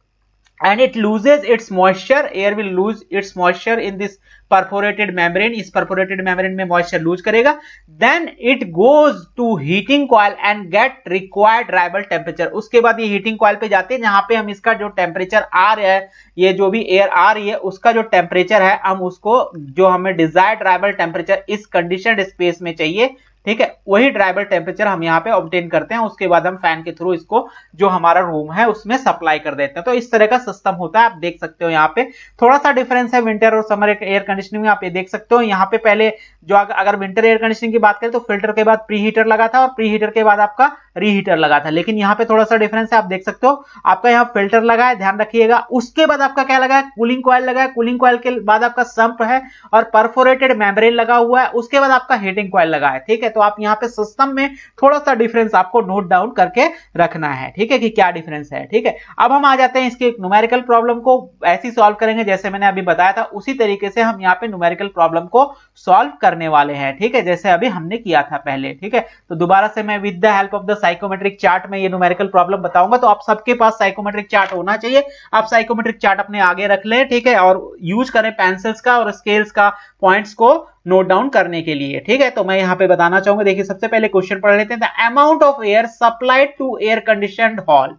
and it loses its moisture, air will lose its moisture in this perforated membrane, इस perforated membrane में moisture lose करेगा, then it goes to heating coil and get required dryable temperature। उसके बाद ये heating coil पे जाते हैं जहां पे हम इसका जो टेम्परेचर आ रहा है, ये जो भी एयर आ रही है उसका जो टेम्परेचर है हम उसको, जो हमें डिजायर्ड ड्राइबल टेम्परेचर इस कंडीशनड स्पेस में चाहिए, ठीक है, वही ड्राइबल टेम्परेचर हम यहाँ पे ऑब्टेन करते हैं, उसके बाद हम फैन के थ्रू इसको जो हमारा रूम है उसमें सप्लाई कर देते हैं। तो इस तरह का सिस्टम होता है, आप देख सकते हो यहाँ पे थोड़ा सा डिफरेंस है विंटर और समर एयर कंडीशनिंग में, आप ये देख सकते हो। यहाँ पे पहले जो अगर विंटर एयर कंडीशनिंग की बात करें तो फिल्टर के बाद प्री हीटर लगा था और प्री हीटर के बाद आपका रीहीटर लगा था, लेकिन यहाँ पे थोड़ा सा डिफरेंस है, आप देख सकते हो आपका यहाँ फिल्टर लगा है, ध्यान रखिएगा। उसके बाद आपका क्या लगा है, कूलिंग कॉइल लगा है, कूलिंग कॉइल के बाद आपका संप है और परफोरेटेड मेम्ब्रेन लगा हुआ है, उसके बाद आपका हीटिंग कॉइल लगा है, ठीक है। तो आप यहाँ पे सिस्टम में थोड़ा सा डिफरेंस आपको नोट डाउन करके रखना है, ठीक है, कि क्या डिफरेंस है, ठीक है। अब हम आ जाते हैं इसके न्यूमेरिकल प्रॉब्लम को ऐसी सॉल्व करेंगे जैसे मैंने अभी बताया था, उसी तरीके से हम यहाँ पे न्यूमेरिकल प्रॉब्लम को सॉल्व करने वाले हैं, ठीक है, जैसे अभी हमने किया था पहले, ठीक है। तो दोबारा से मैं with the help of the psychometric chart में ये न्यूमेरिकल प्रॉब्लम बताऊंगा, तो आप सबके पास साइकोमेट्रिक चार्ट होना चाहिए, आप साइकोमेट्रिक चार्ट अपने आगे रख लें, ठीक है, और यूज करें पेंसिल्स का और स्केल्स का पॉइंट्स को नोट डाउन करने के लिए, ठीक है। तो मैं यहाँ पे बताना चाहूंगा, देखिए सबसे पहले क्वेश्चन पढ़ लेते हैं। The amount of air supplied to air conditioned hall,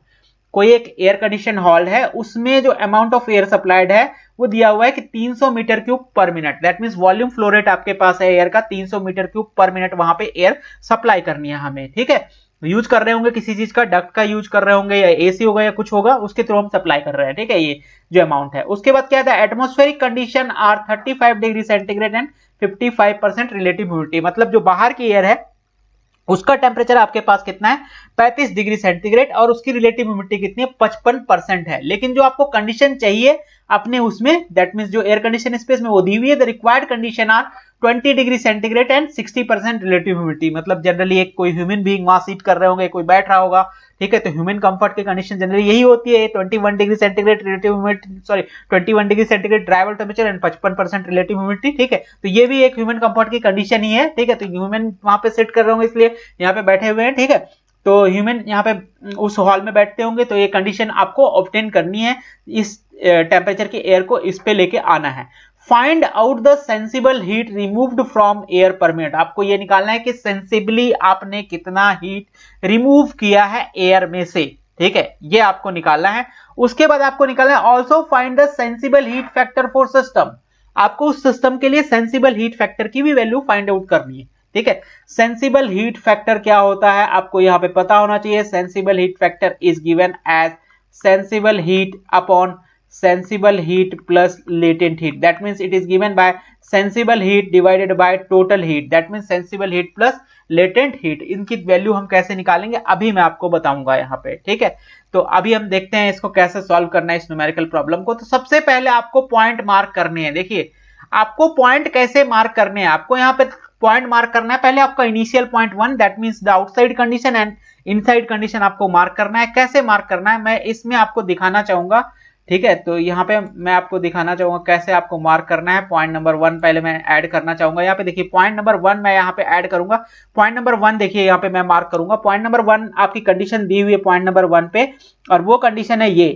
कोई एक एयर कंडीशन हॉल है, उसमें जो अमाउंट ऑफ एयर सप्लाइड है वो दिया हुआ है कि 300 meter cube per minute, that means volume flow rate आपके पास है एयर का 300 मीटर क्यूब पर मिनट, वहां पे एयर सप्लाई करनी है हमें, ठीक है। यूज कर रहे होंगे किसी चीज का, डक्ट का यूज कर रहे होंगे या एसी होगा या कुछ होगा, उसके थ्रू हम सप्लाई कर रहे हैं, ठीक है, ये जो अमाउंट है। उसके बाद क्या था, atmospheric condition are 35 degree centigrade and 55% relative humidity, मतलब जो बाहर की एयर है उसका टेम्परेचर आपके पास कितना है 35 डिग्री सेंटीग्रेड और उसकी रिलेटिव ह्यूमिडिटी कितनी है 55% है, लेकिन जो आपको कंडीशन चाहिए अपने उसमें, दैट मींस जो एयर कंडीशन स्पेस में वो दी हुई है, the required condition are 20 degree centigrade and 60% relative humidity, मतलब जनरली एक कोई ह्यूमन बीइंग वहां सीट कर रहे होंगे, कोई बैठ रहा होगा, ठीक है, तो ह्यूमन कंफर्ट की कंडीशन जनरली यही होती है 21 degree centigrade relative humidity, sorry 21 degree centigrade dry bulb temperature and 55% relative humidity, ठीक है। तो ये भी एक ह्यूमन कंफर्ट की कंडीशन ही है, ठीक है, तो ह्यूमन वहां पे सिट कर रहे होंगे इसलिए यहाँ पे बैठे हुए हैं, ठीक है, तो ह्यूमन यहाँ पे उस हॉल में बैठते होंगे, तो ये कंडीशन आपको ऑब्टेन करनी है, इस टेम्परेचर की एयर को इस पे लेके आना है। Find out the sensible heat removed from air पर मिनट, आपको ये निकालना है कि सेंसिबली आपने कितना हीट रिमूव किया है एयर में से, ठीक है, ये आपको निकालना है। उसके बाद आपको निकालना है also find the sensible heat factor for system, आपको उस सिस्टम के लिए सेंसिबल हीट फैक्टर की भी वैल्यू फाइंड आउट करनी है, ठीक है। सेंसिबल हीट फैक्टर क्या होता है आपको यहाँ पे पता होना चाहिए, sensible heat factor is given as sensible heat upon sensible heat plus latent heat, that means it is given by sensible heat divided by total heat, that means sensible heat plus latent heat। इनकी value हम कैसे निकालेंगे अभी मैं आपको बताऊंगा यहाँ पे, ठीक है। तो अभी हम देखते हैं इसको कैसे सॉल्व करना है इस न्यूमेरिकल प्रॉब्लम को। तो सबसे पहले आपको पॉइंट मार्क करने हैं, देखिए आपको पॉइंट कैसे मार्क करने हैं, आपको यहाँ पे पॉइंट मार्क करना है, पहले आपका initial point 1 that means the outside condition and inside condition आपको मार्क करना है। कैसे मार्क करना है मैं इसमें आपको दिखाना चाहूंगा, ठीक है। तो यहाँ पे मैं आपको दिखाना चाहूंगा कैसे आपको मार्क करना है। पॉइंट नंबर 1 पहले मैं ऐड करना चाहूंगा, यहाँ पे देखिए पॉइंट नंबर 1 मैं यहाँ पे ऐड करूंगा। पॉइंट नंबर 1 देखिए यहाँ पे मैं मार्क करूंगा, पॉइंट नंबर 1 आपकी कंडीशन दी हुई है पॉइंट नंबर 1 पे, और वो कंडीशन है ये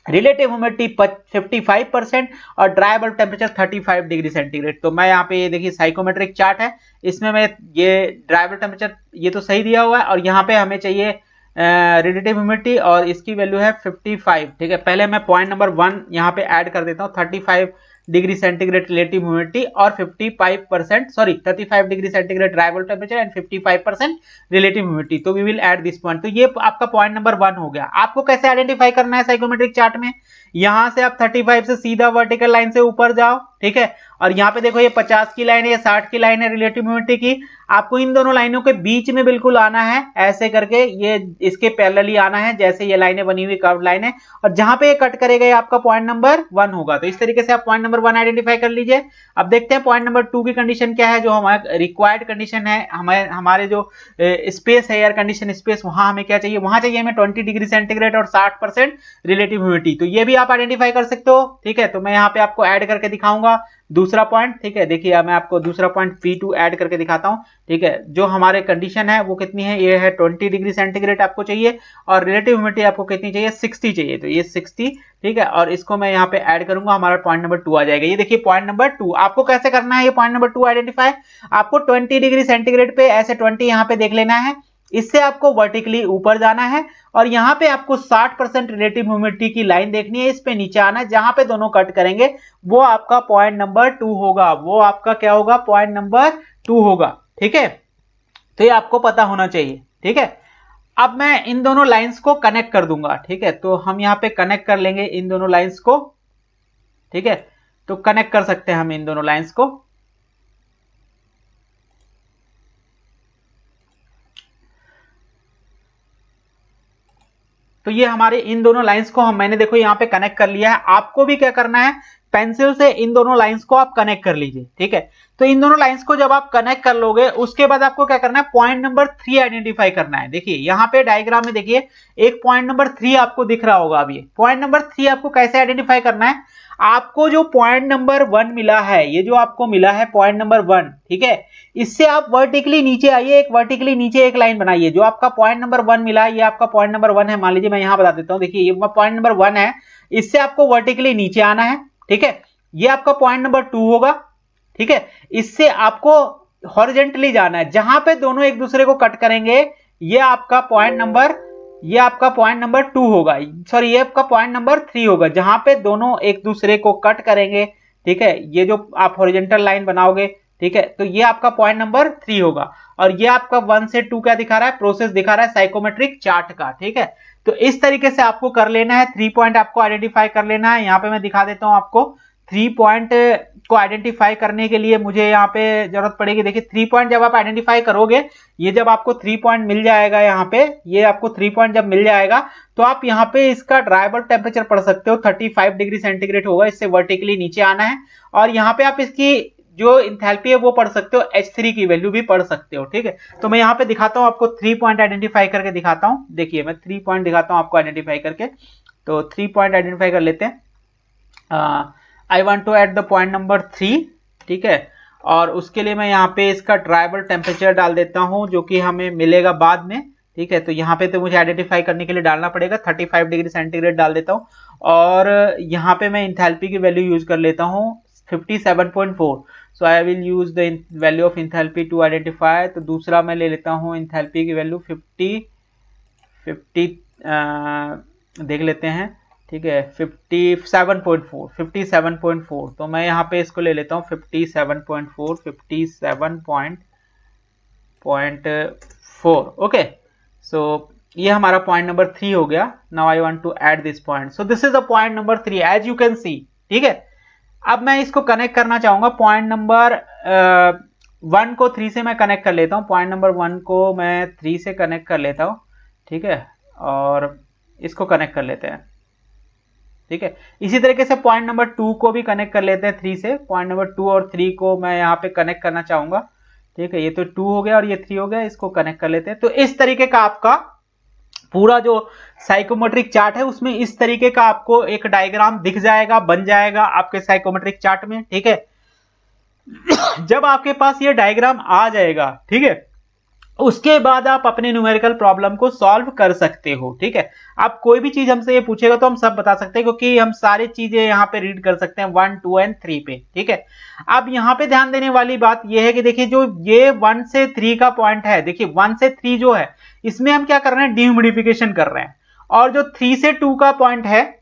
रिलेटिव ह्यूमिडिटी 55% और ड्राइबल टेम्परेचर 35 डिग्री सेंटीग्रेड। तो मैं यहाँ पे ये देखिए साइकोमेट्रिक चार्ट है, इसमें मैं ये ड्राइबल टेम्परेचर ये तो सही दिया हुआ है और यहाँ पे हमें चाहिए रिलेटिव ह्यूमिडिटी और इसकी वैल्यू है 55, ठीक है। पहले मैं पॉइंट नंबर 1 यहाँ पे ऐड कर देता हूँ, 35 डिग्री सेंटीग्रेड रिलेटिव ह्यूमिडिटी और 55% sorry 35 degree centigrade dry bulb temperature and 55% relative humidity. तो we will add this point, तो ये आपका पॉइंट नंबर 1 हो गया। आपको कैसे आइडेंटिफाई करना है साइकोमेट्रिक चार्ट में, यहां से आप 35 से सीधा वर्टिकल लाइन से ऊपर जाओ, ठीक है। और यहाँ पे देखो ये 50 की लाइन है, ये 60 की लाइन है रिलेटिव ह्यूमिडिटी की। आपको इन दोनों लाइनों के बीच में बिल्कुल आना है, ऐसे करके ये इसके पैरेलली आना है, जैसे ये लाइनें बनी हुई कर्व लाइन है। और जहां पे ये कट करेगा ये आपका पॉइंट नंबर 1 होगा। तो इस तरीके से आप पॉइंट नंबर 1 आइडेंटिफाई कर लीजिए। अब देखते हैं पॉइंट नंबर 2 की कंडीशन क्या है, जो हमारा रिक्वायर्ड कंडीशन है। हमारे जो स्पेस है, एयर कंडीशन स्पेस, वहां हमें क्या चाहिए, वहां चाहिए हमें 20 डिग्री सेंटीग्रेड और 60% रिलेटिव ह्यूमिडिटी। तो ये भी आप आइडेंटिफाई कर सकते हो, ठीक है। तो मैं यहाँ पे आपको ऐड करके दिखाऊंगा दूसरा पॉइंट, ठीक है। देखिए मैं आपको दूसरा पॉइंट P2 ऐड करके दिखाता हूं, ठीक है। जो हमारे कंडीशन है वो कितनी है, ये है 20 डिग्री सेंटीग्रेड आपको चाहिए, और रिलेटिव ह्यूमिडिटी आपको कितनी चाहिए, 60 चाहिए। तो ये 60, ठीक है। और इसको मैं यहाँ पे ऐड करूंगा, हमारा पॉइंट नंबर 2 आ जाएगा। ये देखिए पॉइंट नंबर 2 आपको कैसे करना है, ये पॉइंट नंबर 2 आइडेंटिफाई। आपको 20 डिग्री सेंटीग्रेड पे ऐसे 20 यहाँ पे देख लेना है, इससे आपको वर्टिकली ऊपर जाना है, और यहां पे आपको 60% रिलेटिव ह्यूमिडिटी की लाइन देखनी है, इस पे नीचे आना है। जहां पे दोनों कट करेंगे वो आपका पॉइंट नंबर 2 होगा, वो आपका क्या होगा, पॉइंट नंबर 2 होगा, ठीक है। तो ये आपको पता होना चाहिए, ठीक है। अब मैं इन दोनों लाइंस को कनेक्ट कर दूंगा, ठीक है। तो हम यहां पे कनेक्ट कर लेंगे इन दोनों लाइंस को, ठीक है। तो कनेक्ट कर सकते हैं हम इन दोनों लाइंस को। तो ये हमारे इन दोनों लाइंस को मैंने देखो यहाँ पे कनेक्ट कर लिया है। आपको भी क्या करना है, पेंसिल से इन दोनों लाइंस को आप कनेक्ट कर लीजिए, ठीक है। तो इन दोनों लाइंस को जब आप कनेक्ट कर लोगे, उसके बाद आपको क्या करना है, पॉइंट नंबर 3 आइडेंटिफाई करना है। देखिए यहाँ पे डायग्राम में देखिए एक पॉइंट नंबर 3 आपको दिख रहा होगा। अब ये पॉइंट नंबर 3 आपको कैसे आइडेंटिफाई करना है, आपको जो पॉइंट नंबर 1 मिला है, ये जो आपको मिला है पॉइंट नंबर 1, ठीक है, इससे आप वर्टिकली नीचे आइए, एक वर्टिकली नीचे एक लाइन बनाइए। जो आपका पॉइंट नंबर 1 मिला है, ये आपका पॉइंट नंबर 1 है, मान लीजिए मैं यहां बता देता हूं। देखिए ये पॉइंट नंबर 1 है, इससे आपको वर्टिकली नीचे आना है, ठीक है। ये आपका पॉइंट नंबर 2 होगा, ठीक है। इससे आपको हॉरिजॉन्टली जाना है, जहां पे दोनों एक दूसरे को कट करेंगे, ये आपका पॉइंट नंबर 2 होगा, सॉरी ये आपका पॉइंट नंबर 3 होगा, जहां पे दोनों एक दूसरे को कट करेंगे, ठीक है। ये जो आप हॉरिजॉन्टल लाइन बनाओगे, ठीक है, तो ये आपका पॉइंट नंबर 3 होगा। और ये आपका 1 से 2 क्या दिखा रहा है, प्रोसेस दिखा रहा है साइकोमेट्रिक चार्ट का, ठीक है। तो इस तरीके से आपको कर लेना है, 3 पॉइंट आपको आइडेंटिफाई कर लेना है। यहाँ पे मैं दिखा देता हूं आपको 3 पॉइंट को आइडेंटिफाई करने के लिए मुझे यहाँ पे जरूरत पड़ेगी। देखिए 3 पॉइंट जब आप आइडेंटिफाई करोगे, ये जब आपको 3 पॉइंट मिल जाएगा, यहाँ पे ये आपको 3 पॉइंट जब मिल जाएगा, तो आप यहाँ पे इसका ड्राइबल टेम्परेचर पढ़ सकते हो, 35 डिग्री सेंटीग्रेड होगा, इससे वर्टिकली नीचे आना है। और यहाँ पे आप इसकी जो इंथैल्पी है वो पढ़ सकते हो, H3 की वैल्यू भी पढ़ सकते हो, ठीक है। तो मैं यहाँ पे दिखाता हूँ आपको, 3 पॉइंट आइडेंटिफाई करके दिखाता हूँ। देखिए मैं 3 पॉइंट दिखाता हूँ आपको आइडेंटिफाई करके। तो 3 पॉइंट आइडेंटिफाई कर लेते हैं। I want to add the point number 3, ठीक है। और उसके लिए मैं यहाँ पे इसका ट्राइबल टेम्परेचर डाल देता हूँ, जो कि हमें मिलेगा बाद में, ठीक है। तो यहाँ पे तो मुझे आइडेंटिफाई करने के लिए डालना पड़ेगा, 35 डिग्री सेंटीग्रेड डाल देता हूँ। और यहाँ पे मैं इंथैल्पी की वैल्यू यूज कर लेता हूँ 57.4। So I will use the value of enthalpy to identify. तो दूसरा मैं ले लेता हूँ इंथैल्पी की वैल्यू 50 देख लेते हैं, ठीक है, 57.4। तो मैं यहाँ पे इसको ले लेता हूँ 57.4। ओके, सो ये हमारा पॉइंट नंबर 3 हो गया। Now I want to add this point, so this is the point number 3 as you can see, ठीक है। अब मैं इसको कनेक्ट करना चाहूंगा, पॉइंट नंबर 1 को 3 से मैं कनेक्ट कर लेता हूँ। पॉइंट नंबर 1 को मैं 3 से कनेक्ट कर लेता हूँ, ठीक है। और इसको कनेक्ट कर लेते हैं, ठीक है। इसी तरीके से पॉइंट नंबर 2 को भी कनेक्ट कर लेते हैं 3 से। पॉइंट नंबर 2 और 3 को मैं यहाँ पे कनेक्ट करना चाहूंगा, ठीक है। ये तो 2 हो गया और ये 3 हो गया, इसको कनेक्ट कर लेते हैं। तो इस तरीके का आपका पूरा जो साइकोमेट्रिक चार्ट है, उसमें इस तरीके का आपको एक डायग्राम दिख जाएगा, बन जाएगा आपके साइकोमेट्रिक चार्ट में, ठीक है। जब आपके पास ये डायग्राम आ जाएगा, ठीक है, उसके बाद आप अपने न्यूमेरिकल प्रॉब्लम को सॉल्व कर सकते हो, ठीक है। आप कोई भी चीज हमसे ये पूछेगा तो हम सब बता सकते हैं, क्योंकि हम सारी चीजें यहाँ पे रीड कर सकते हैं 1, 2 एंड 3 पे, ठीक है। अब यहाँ पे ध्यान देने वाली बात ये है कि देखिए जो ये 1 से 3 का पॉइंट है, देखिए 1 से 3 जो है, इसमें हम क्या कर रहे हैं, डिह्यूमिडिफिकेशन कर रहे हैं। और जो 3 से 2 का पॉइंट है,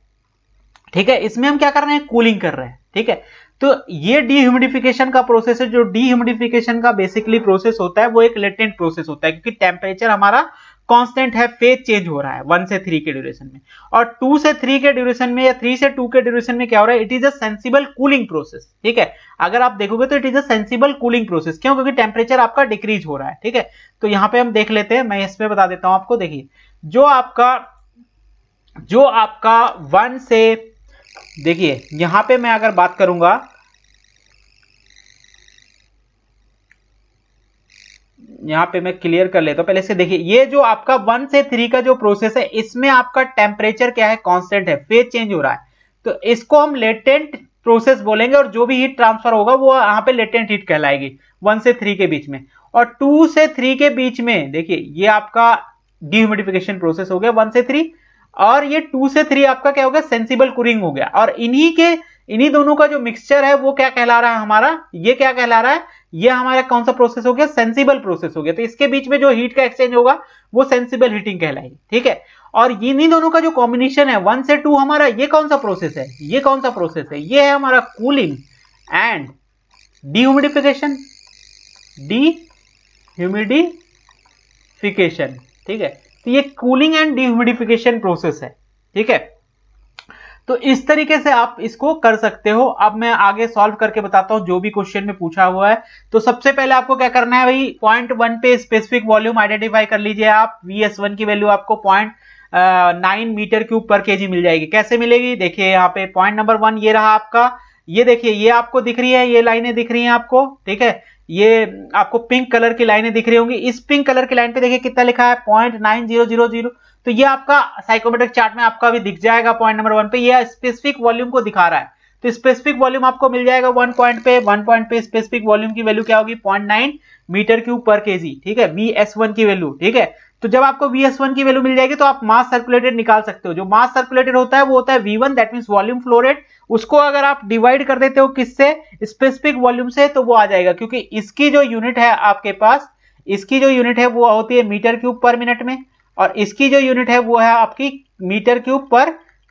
ठीक है, इसमें हम क्या कर रहे हैं, कूलिंग कर रहे हैं, ठीक है। तो ये डीह्यूमिडिफिकेशन का प्रोसेस है। जो डीह्यूमिडिफिकेशन का बेसिकली प्रोसेस होता है वो एक लेटेंट प्रोसेस होता है, क्योंकि टेम्परेचर हमारा कांस्टेंट है, फेज चेंज हो रहा है 1 से 3 के ड्यूरेशन में। और 2 से 3 के ड्यूरेशन में या 3 से 2 के ड्यूरेशन में क्या हो रहा है, it is a sensible cooling process. ठीक है, अगर आप देखोगे तो it is a sensible cooling process. क्यों? क्योंकि टेम्परेचर आपका डिक्रीज हो रहा है। ठीक है, तो यहां पे हम देख लेते हैं, मैं इसमें बता देता हूं आपको। देखिए जो आपका 1 से, देखिए यहां पे मैं अगर बात करूंगा, यहां पे मैं क्लियर कर लेता हूं पहले से। देखिए ये जो आपका 1 से 3 का जो प्रोसेस है, इसमें आपका टेम्परेचर क्या है, कांस्टेंट है, फेज चेंज हो रहा है, तो इसको हम लेटेंट प्रोसेस बोलेंगे। और जो भी हीट ट्रांसफर होगा वो यहाँ पे लेटेंट हीट कहलाएगी 1 से 3 के बीच में। और 2 से 3 के बीच में देखिए ये आपका डिह्यूमिडिफिकेशन प्रोसेस हो गया 1 से 3, और ये 2 से 3 आपका क्या हो गया, सेंसिबल कूलिंग हो गया। और इन्हीं दोनों का जो मिक्सचर है वो क्या कहला रहा है हमारा, ये क्या कहला रहा है, ये हमारा कौन सा प्रोसेस हो गया, सेंसिबल प्रोसेस हो गया। तो इसके बीच में जो हीट का एक्सचेंज होगा वो सेंसिबल हीटिंग कहलाएगी। ठीक है, और इन्हीं दोनों का जो कॉम्बिनेशन है 1 से 2 हमारा, ये कौन सा प्रोसेस है, ये कौन सा प्रोसेस है, ये है हमारा कूलिंग एंड डिह्यूमिडिफिकेशन। डिह्यूमिडिफिकेशन, ठीक है, तो ये कूलिंग एंड डिह्यूमिडिफिकेशन प्रोसेस है। ठीक है, तो इस तरीके से आप इसको कर सकते हो। अब मैं आगे सॉल्व करके बताता हूं जो भी क्वेश्चन में पूछा हुआ है। तो सबसे पहले आपको क्या करना है भाई, पॉइंट 1 पे स्पेसिफिक वॉल्यूम आइडेंटिफाई कर लीजिए आप। VS1 की वैल्यू आपको 0.9 मीटर क्यूब पर केजी मिल जाएगी। कैसे मिलेगी, देखिए यहाँ पे पॉइंट नंबर 1 ये रहा आपका, ये देखिए ये आपको दिख रही है, ये लाइनें दिख रही हैं आपको। ठीक है, ये आपको पिंक कलर की लाइनें दिख रही होंगी। इस पिंक कलर की लाइन पे देखिए कितना लिखा है, 0.9000। तो ये आपका साइकोमेट्रिक चार्ट में आपका भी दिख जाएगा पॉइंट नंबर 1 पे, ये स्पेसिफिक वॉल्यूम को दिखा रहा है। तो स्पेसिफिक वॉल्यूम आपको मिल जाएगा 1 पॉइंट पे स्पेसिफिक वॉल्यूम की वैल्यू क्या होगी, 0.9 मीटर क्यूब पर केजी। ठीक है, VS1 की वैल्यू। ठीक है, तो जब आपको VS1 की वैल्यू मिल जाएगी तो आप मास सर्कुलेटेड निकाल सकते हो। जो मास सर्कुलेटेड होता है वो होता है V1, that means volume flow rate. उसको अगर आप डिवाइड कर देते हो किससे, स्पेसिफिक वॉल्यूम से, तो वो आ जाएगा। क्योंकि इसकी जो यूनिट है आपके पास, इसकी जो यूनिट है वो होती है मीटर क्यूब पर मिनट में, और इसकी जो यूनिट है वो है आपकी मीटर क्यूब पर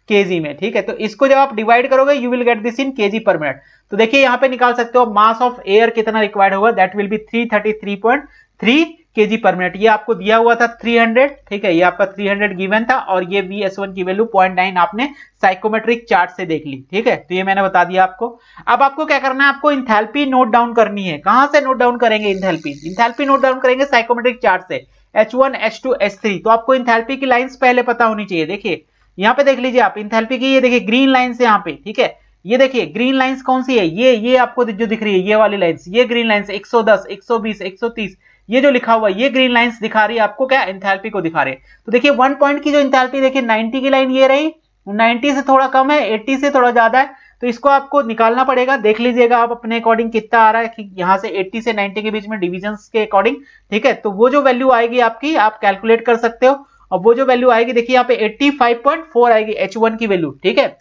केजी में। ठीक है, तो इसको जब आप डिवाइड करोगे you will get this in KG पर मिनट। तो देखिए यहां पे निकाल सकते हो मास ऑफ एयर कितना रिक्वायर्ड होगा, दैट विल बी 333.3 केजी पर मिनट। ये आपको दिया हुआ था 300। ठीक है, ये आपका 300 गिवन था, और ये VS1 की वैल्यू 0.9 आपने साइकोमेट्रिक चार्ट से देख ली। ठीक है, तो ये मैंने बता दिया आपको। अब आपको क्या करना है, आपको इंथैल्पी नोट डाउन करनी है। कहां से नोट डाउन करेंगे इंथैल्पी नोट डाउन करेंगे साइकोमेट्रिक चार्ट से, H1 H2 H3। तो आपको इंथैल्पी की लाइंस पहले पता होनी चाहिए। देखिए यहां पे देख लीजिए आप इंथैल्पी की, ये देखिए ग्रीन लाइंस है यहाँ पे। ठीक है, ये देखिए ग्रीन लाइंस कौन सी है, ये आपको जो दिख रही है, ये वाली लाइंस, ये ग्रीन लाइंस 110 120 130, ये जो लिखा हुआ है, ये ग्रीन लाइंस दिखा रही है आपको क्या, इंथैल्पी को दिखा रही है। तो देखिए 1 पॉइंट की जो इंथैल्पी, देखिए 90 की लाइन ये रही, 90 से थोड़ा कम है, 80 से थोड़ा ज्यादा है, तो इसको आपको निकालना पड़ेगा। देख लीजिएगा आप अपने अकॉर्डिंग कितना आ रहा है, कि यहाँ से 80 से 90 के बीच में डिविजन्स के अकॉर्डिंग। ठीक है, तो वो जो वैल्यू आएगी आपकी, आप कैलकुलेट कर सकते हो। और वो जो वैल्यू आएगी देखिए यहाँ पे 85.4 आएगी H1 की वैल्यू। ठीक है,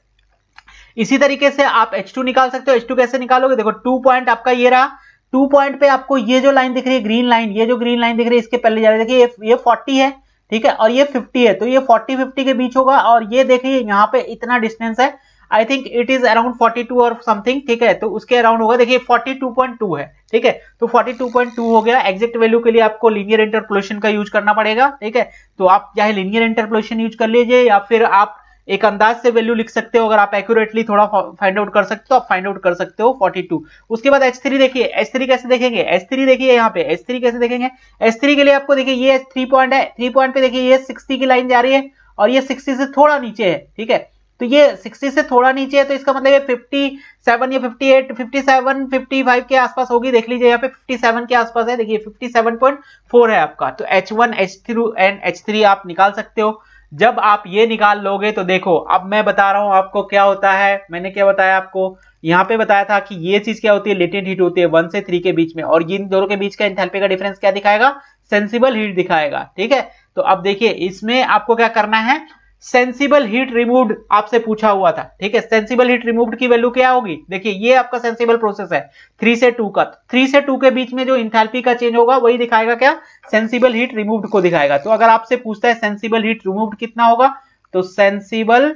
इसी तरीके से आप H2 निकाल सकते हो। H2 कैसे निकालोगे, देखो 2 पॉइंट आपका ये रहा, 2 पॉइंट पे आपको ये जो लाइन दिख रही है ग्रीन लाइन, ये जो ग्रीन लाइन दिख रही है इसके पहले जा रही है, देखिए ये 40 है। ठीक है, और ये 50 है, तो ये 40-50 के बीच होगा। और ये देखिए यहाँ पे इतना डिस्टेंस है, I think it is around 42 और समथिंग। ठीक है, तो उसके अराउंड होगा, देखिए 42.2 है। ठीक है, तो 42.2 हो गया। एग्जैक्ट वैल्यू के लिए आपको लीनियर इंटरपोलेशन का यूज करना पड़ेगा। ठीक है, तो आप चाहे लीनियर इंटरपोलेशन यूज कर लीजिए, या फिर आप एक अंदाज से वैल्यू लिख सकते हो। अगर आप एक्यूरेटली थोड़ा फाइंड आउट कर सकते हो, आप फाइंड आउट कर सकते हो 42। उसके बाद H3 देखिए, H3 कैसे देखेंगे, H3 देखिए यहाँ पे H3 कैसे देखेंगे। H3 के लिए आपको देखिए ये 3 पॉइंट है, 3 पॉइंट पे देखिए ये 60 की लाइन जा रही है, और ये 60 से थोड़ा नीचे है। ठीक है, तो ये 60 से थोड़ा नीचे है, तो इसका मतलब ये 57 या 58 57 55 के आसपास होगी। देख लीजिए यहाँ पे 57 के आसपास है, देखिए 57.4 है आपका। तो H1 H3 एंड H3 आप निकाल सकते हो। जब आप ये निकाल लोगे तो देखो, अब मैं बता रहा हूं आपको क्या होता है। मैंने क्या बताया आपको, यहाँ पे बताया था कि ये चीज क्या होती है, लेटेंट हीट होती है 1 से 3 के बीच में, और इन दोनों के बीच का एंथैल्पी का डिफरेंस क्या दिखाएगा, सेंसिबल हीट दिखाएगा। ठीक है, तो अब देखिए इसमें आपको क्या करना है, सेंसिबल हीट रिमूव्ड आपसे पूछा हुआ था। ठीक है, सेंसिबल हीट रिमूव्ड की वैल्यू क्या होगी, देखिए ये आपका सेंसिबल प्रोसेस है 3 से 2 का, 3 से 2 के बीच में जो इंथैल्पी का चेंज होगा वही दिखाएगा क्या, सेंसिबल हीट रिमूव्ड को दिखाएगा। तो अगर आपसे पूछता है सेंसिबल हीट रिमूव्ड कितना होगा, तो सेंसिबल,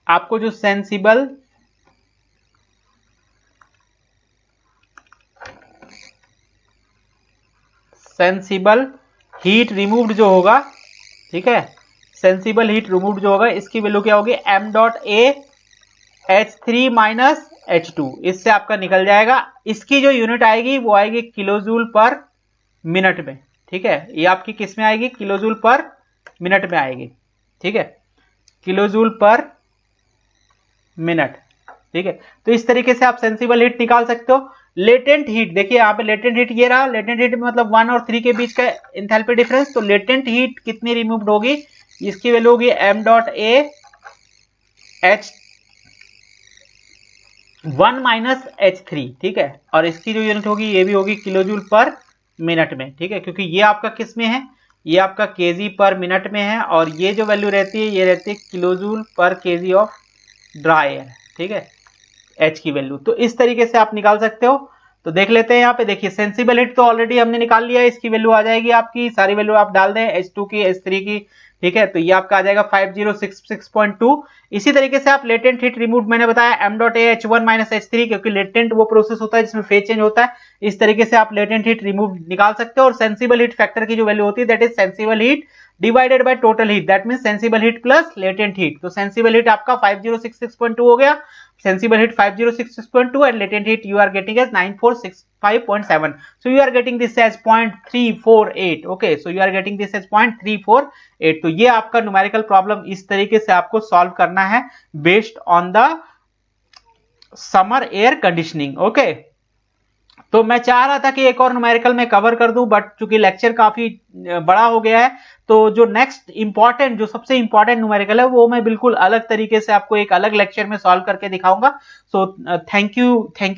आपको जो सेंसिबल हीट रिमूव्ड जो होगा, ठीक है, सेंसिबल हीट रिमूव्ड जो होगा, इसकी वैल्यू क्या होगी, m.a H3 - H2, इससे आपका निकल जाएगा। इसकी जो यूनिट आएगी वो आएगी किलो जूल पर मिनट में, ठीक है, ये आपकी किस में आएगी, किलो जूल पर मिनट में आएगी, ठीक है, किलो जूल पर मिनट, ठीक है। तो इस तरीके से आप सेंसिबल हीट निकाल सकते हो। लेटेंट हीट, देखिए यहाँ पे लेटेंट हीट ये रहा, लेटेंट हीट मतलब 1 और 3 के बीच का एंथैल्पी डिफरेंस। तो लेटेंट हीट कितनी रिमूव्ड होगी, इसकी वैल्यू होगी m.a H1 - H3, ठीक है, और इसकी जो यूनिट होगी ये भी होगी किलो जूल पर मिनट में, ठीक है, क्योंकि ये आपका किस में है, ये आपका केजी पर मिनट में है, और ये जो वैल्यू रहती है ये रहती है किलो जूल पर केजी ऑफ ड्राई एयर, ठीक है, एच की वैल्यू। तो इस तरीके से आप निकाल सकते हो। तो देख लेते हैं यहाँ पे, देखिए सेंसिबल हीट तो ऑलरेडी हमने निकाल लिया है, इसकी वैल्यू आ जाएगी आपकी, सारी वैल्यू आप डाल दें, H2 की, H3 की, ठीक है, तो ये आपका आ जाएगा 5066.2। इसी तरीके से आप लेटेंट हीट रिमूव, मैंने बताया m.a H1 - H3, क्योंकि लेटेंट वो प्रोसेस होता है जिसमें फेज चेंज होता है। इस तरीके से आप लेटेंट हीट रिमूव निकाल सकते हो। और सेंसिबल हीट फैक्टर की जो वैल्यू होती है that is sensible heat divided by total heat, that mean sensible heat plus latent heat. तो सेंसिबल हीट आपका 5066.2 हो गया, sensible heat 5066.2 and latent heat you are getting as 9465.7. So you are getting this as 0.348. okay, so you are getting this as 0.348. तो ये आपका numerical problem इस तरीके से आपको सॉल्व करना है based on the summer air conditioning. Okay, तो मैं चाह रहा था कि एक और न्यूमेरिकल में कवर कर दूं, बट चूंकि लेक्चर काफी बड़ा हो गया है, तो जो नेक्स्ट इंपॉर्टेंट, जो सबसे इंपॉर्टेंट न्यूमेरिकल है वो मैं बिल्कुल अलग तरीके से आपको एक अलग लेक्चर में सॉल्व करके दिखाऊंगा। So thank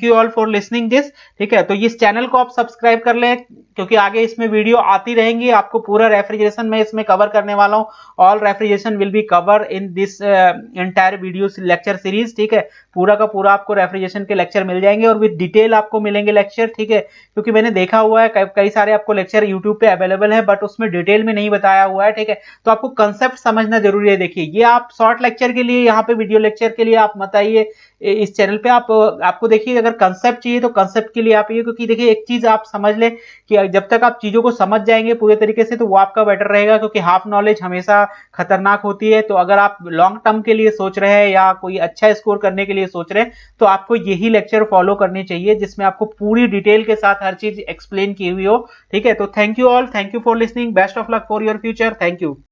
you all for listening this, ठीक है। तो इस चैनल को आप सब्सक्राइब कर लें, क्योंकि आगे इसमें वीडियो आती रहेंगी, आपको पूरा रेफ्रिजरेशन में इसमें कवर करने वाला हूं। All refrigeration will be cover in this entire video lecture series, ठीक है, पूरा का पूरा आपको रेफ्रिजरेशन के लेक्चर मिल जाएंगे और विद डिटेल आपको मिलेंगे लेक्चर, ठीक है, क्योंकि मैंने देखा हुआ है कई सारे आपको लेक्चर यूट्यूब पे अवेलेबल है बट उसमें डिटेल में नहीं बताया हुआ है, ठीक है। तो आपको कंसेप्ट समझना जरूरी है। देखिए ये आप शॉर्ट लेक्चर के लिए, यहाँ पे वीडियो लेक्चर के लिए आप मत आइए इस चैनल पे, आपको देखिए अगर कंसेप्ट चाहिए तो कंसेप्ट के लिए आप ये, क्योंकि देखिए एक चीज आप समझ ले कि जब तक आप चीजों को समझ जाएंगे पूरे तरीके से तो वो आपका बेटर रहेगा, क्योंकि हाफ नॉलेज हमेशा खतरनाक होती है। तो अगर आप लॉन्ग टर्म के लिए सोच रहे हैं या कोई अच्छा स्कोर करने के लिए सोच रहे हैं तो आपको यही लेक्चर फॉलो करनी चाहिए जिसमें आपको पूरी डिटेल के साथ हर चीज एक्सप्लेन की हुई हो, ठीक है। तो thank you all, thank you for listening, best of luck for your future, thank you.